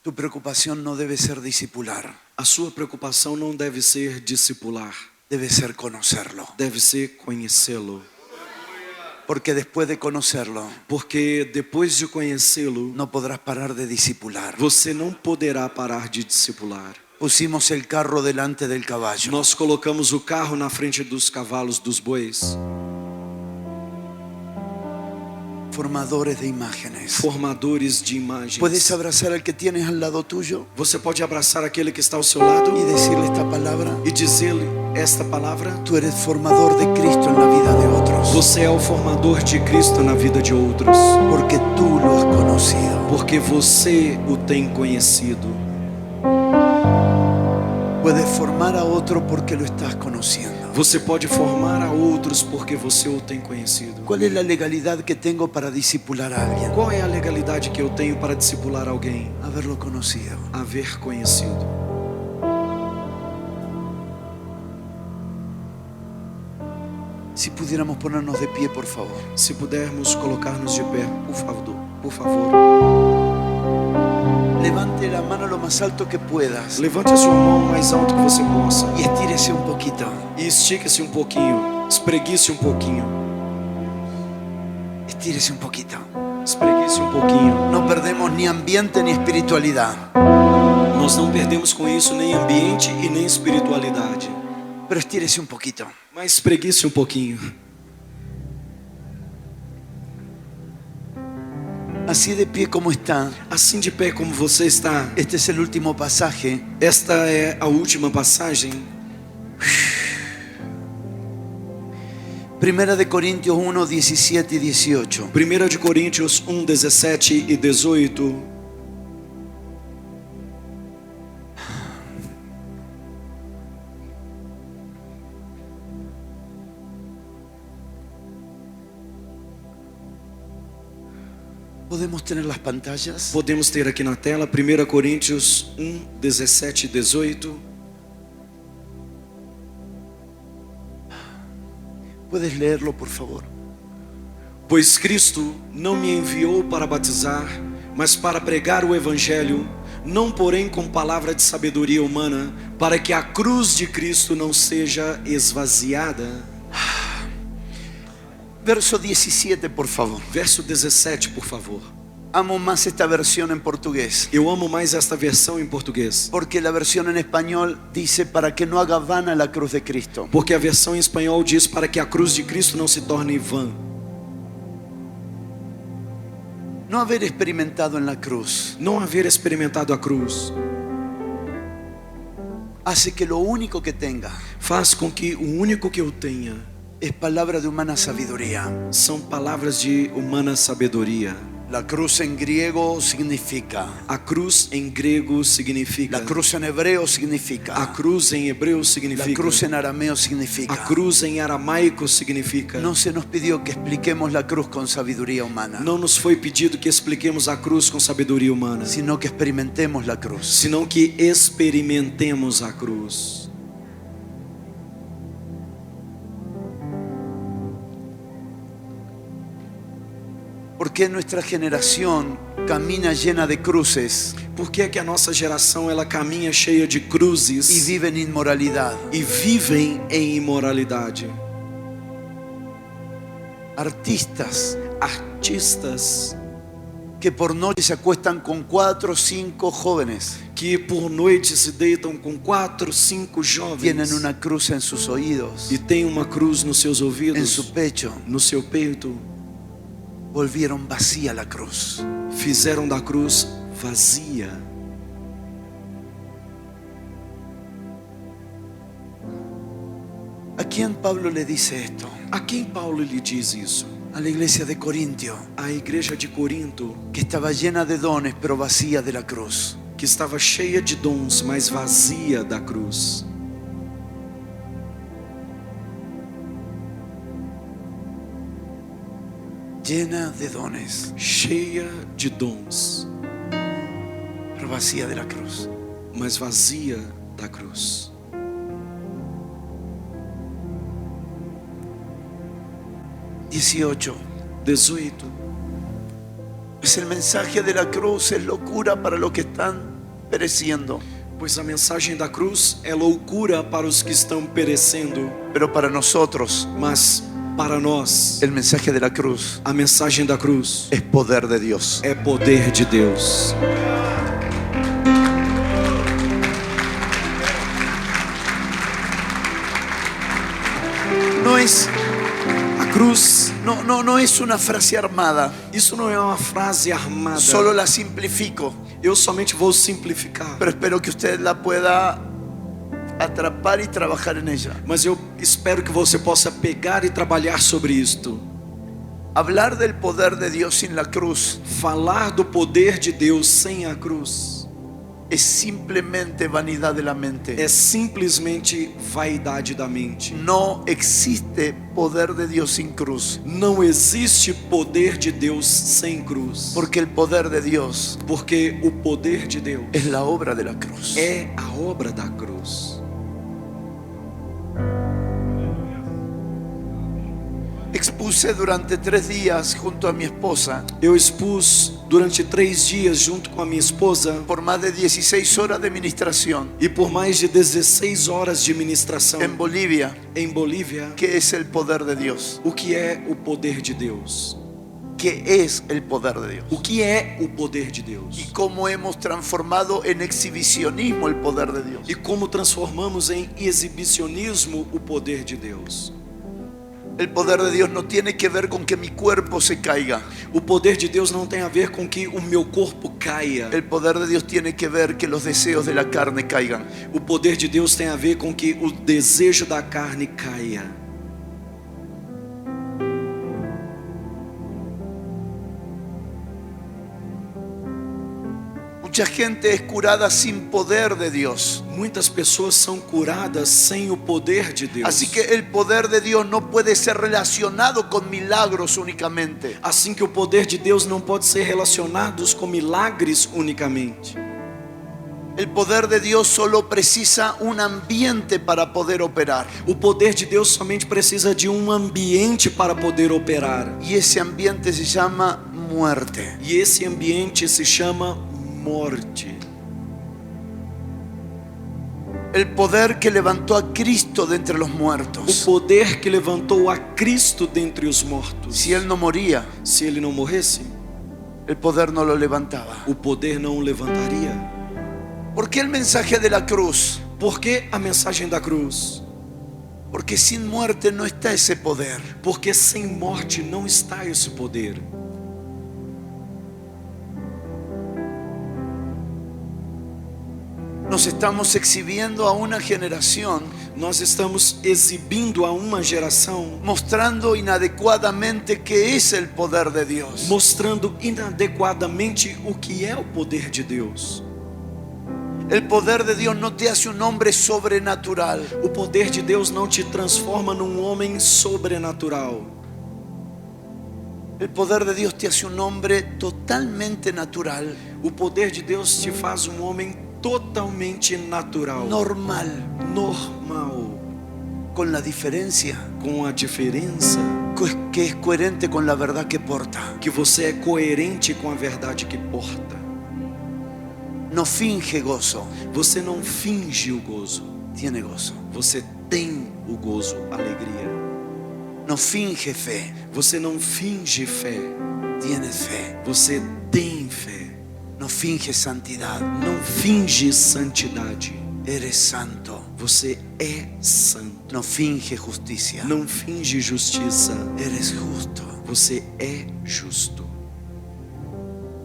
Tu preocupación no debe ser discipular, A sua preocupação não deve ser discipular, debe ser conocerlo. deve ser conhecê-lo. Porque después de conocerlo, Porque depois de conhecê-lo, no podrás parar de discipular. você não poderá parar de discipular. Pusimos el carro delante del caballo. Nós colocamos o carro na frente dos cavalos, dos bois. Formadores de imágenes. Formadores de imagens. ¿Puedes abrazar al que tienes al lado tuyo Você pode abraçar aquele que está ao seu lado y decirle esta palabra? e dizer-lhe esta palavra? Tú eres formador de Cristo en la vida de otros, Você é o formador de Cristo na vida de outros, porque tú lo has conocido. porque você o tem conhecido. Puedes formar a otro porque lo estás conociendo. Você pode formar a outros porque você o tem conhecido. ¿Cuál es la legalidad que tengo para discipular a alguien? Qual é a legalidade que eu tenho para discipular alguém? Haberlo conocido. Haver conhecido. Si pudiéramos ponernos de pie, por favor. Se pudermos colocar-nos de pé, por favor. Levante la mano lo más alto que puedas Levante a sua mão o mais alto que você possa y estírese un poquito. e estique-se um pouquinho, espreguice um pouquinho, Estírese un poquito. espreguice um pouquinho. No perdemos ni ambiente ni espiritualidad, Nós não perdemos com isso nem ambiente e nem espiritualidade, pero estírese un poquito. mas espreguice um pouquinho. Así de pie como está. Assim de pé como você está. Este es el último pasaje. Esta é a última passagem. 1 de Corintios 1, 17 y 18. 1 de Coríntios 1, 17 e 18. ¿Podemos tener las pantallas? Podemos ter aqui na tela 1 Coríntios 1, 17 e 18. ¿Puedes leerlo, por favor? Pois Cristo não me enviou para batizar, mas para pregar o Evangelho, não porém com palavra de sabedoria humana, para que a cruz de Cristo não seja esvaziada. Verso 17, por favor. Verso 17, por favor. Amo más esta versión en portugués, Eu amo mais esta versão em português, porque la versión en español dice para que no haga vana la cruz de Cristo. porque a versão em espanhol diz para que a cruz de Cristo não se torne vã. No haber experimentado en la cruz Não haver experimentado a cruz hace que lo único que tenga faz com que o único que eu tenha es palabra de humana sabiduría. são palavras de humana sabedoria. La cruz en griego significa, A cruz em grego significa, la cruz en hebreo significa, a cruz em hebreu la significa, cruz en arameo a significa. cruz em aramaico significa. No se nos pidió que expliquemos la cruz con sabiduría humana, Não nos foi pedido que expliquemos a cruz com sabedoria humana, sino que experimentemos la cruz. senão que experimentemos a cruz. ¿Por qué nuestra generación camina llena de cruces Por que é que a nossa geração ela caminha cheia de cruzes y vive en inmoralidad? e vivem em imoralidade? Artistas Artistas que por noche se acuestan con 4 o 5 jóvenes, que por noite se deitam com 4, 5 tienen jovens una cruz en sus oídos, e têm uma cruz nos seus en ouvidos, su pecho. no seu peito. Volvieron vacía la cruz. Fizeram da cruz vazia. ¿A quién Pablo le dice esto? A quem Paulo lhe diz isso? A la iglesia de Corintio, A igreja de Corinto, que estaba llena de dones pero vacía de la cruz. que estava cheia de dons, mas vazia da cruz. Llena de dones Cheia de dons, pero vacía de la cruz. mas vazia da cruz. 18. 18. Pues el mensaje de la cruz es locura para los que están pereciendo, Pois a mensagem da cruz é loucura para os que estão perecendo, pero para nosotros mas para nós, el mensaje de la cruz a mensagem da cruz es poder de Dios. é poder de Deus. No es, A cruz, no es una frase armada, isso não é uma frase armada. solo la simplifico, Eu somente vou simplificar, pero espero que usted la pueda atrapar y trabajar en ella. mas eu espero que você possa pegar e trabalhar sobre isto. Hablar del poder de Dios sin la cruz Falar do poder de Deus sem a cruz es simplemente vanidad de la mente. é simplesmente vaidade da mente. No existe poder de Dios sin cruz, Não existe poder de Deus sem cruz, porque el poder de Dios porque o poder de Deus es la obra de la cruz. é a obra da cruz. Expuse durante 3 días junto a mi esposa Eu expus durante 3 dias junto com a minha esposa por más de 16 horas de ministración e por mais de 16 horas de ministração en Bolivia, em Bolívia. que es el poder de Dios. O que é o poder de Deus? ¿Qué es el poder de Dios? O que é o poder de Deus? Y cómo hemos transformado en exhibicionismo el poder de Dios. E como transformamos em exibicionismo o poder de Deus? El poder de Dios no tiene que ver con que mi cuerpo se caiga. O poder de Deus não tem a ver com que o meu corpo caia. El poder de Dios tiene que ver que los deseos de la carne caigan. O poder de Deus tem a ver com que o desejo da carne caia. Mucha gente es curada sin poder de Dios. Muitas pessoas são curadas sem o poder de Deus. Así que el poder de Dios no puede ser relacionado con milagros únicamente. Assim que o poder de Deus não pode ser relacionado com milagres unicamente. El poder de Dios solo precisa un ambiente para poder operar. O poder de Deus somente precisa de um ambiente para poder operar. Y ese ambiente se llama muerte. E esse ambiente se chama morte. El poder que levantó a Cristo de entre los O muertos. poder que levantou a Cristo dentre os mortos. Si Él no moría, Se ele não morresse, el poder no lo levantaba. o poder não o levantaria. ¿Por qué el mensaje de la cruz? Por que a mensagem da cruz? Porque sin muerte no está ese poder. Porque sem morte não está esse poder. Nos estamos exhibiendo a una generación, Nós estamos exibindo a uma geração, mostrando inadecuadamente qué es el poder de Dios. mostrando inadequadamente o que é o poder de Deus. El poder de Dios no te hace un hombre sobrenatural. O poder de Deus não te transforma num homem sobrenatural. El poder de Dios te hace un hombre totalmente natural, O poder de Deus te faz um homem totalmente natural, normal, normal, con la diferencia com a diferença que es coherente con la verdad que porta. que você é coerente com a verdade que porta. No finge gozo, Você não finge o gozo, tiene gozo. você tem o gozo, alegria. No finge fe, Você não finge fé, tienes fe. você tem fé. No finge santidad, Não finge santidade, eres santo. você é santo. No finge justicia, Não finge justiça, eres justo. você é justo.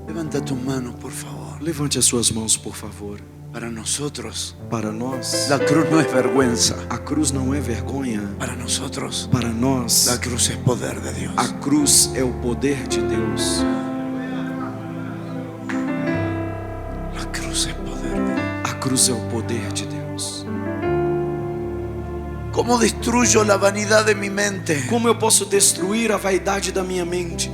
Levanta tus manos, por favor. Levante as suas mãos, por favor. Para nosotros, Para nós, la cruz no es vergüenza. a cruz não é vergonha. Para nosotros, Para nós, la cruz es poder de Dios. a cruz é o poder de Deus. La cruz es poder de Dios. A cruz é o poder de Deus. ¿Cómo destruyo la vanidad de mi mente? Como eu posso destruir a vaidade da minha mente?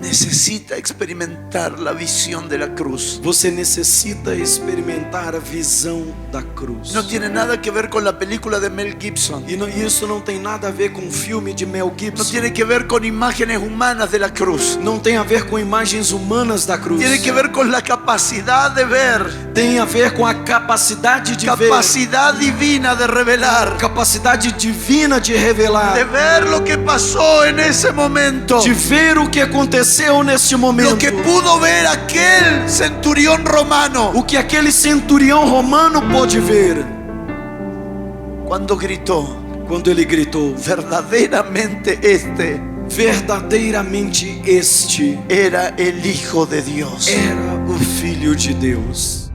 Necesita experimentar la visión de la cruz. Você necessita experimentar a visão da cruz. No tiene nada que ver con la película de Mel Gibson. E isso não tem nada a ver com o filme de Mel No Gibson. tiene que ver con imágenes humanas de la cruz. Não tem a ver com imagens humanas da cruz. Tiene que ver con la capacidad de ver, Tem a ver com a capacidade de capacidad divina de revelar, ver. Capacidade divina de revelar. de ver lo que pasó en ese momento, De ver o que aconteceu neste momento. lo que pudo ver aquel centurión romano O que aquele centurião romano pôde ver cuando gritó: quando ele gritou: verdaderamente verdadeiramente este era el Hijo de Dios. era o Filho de Deus.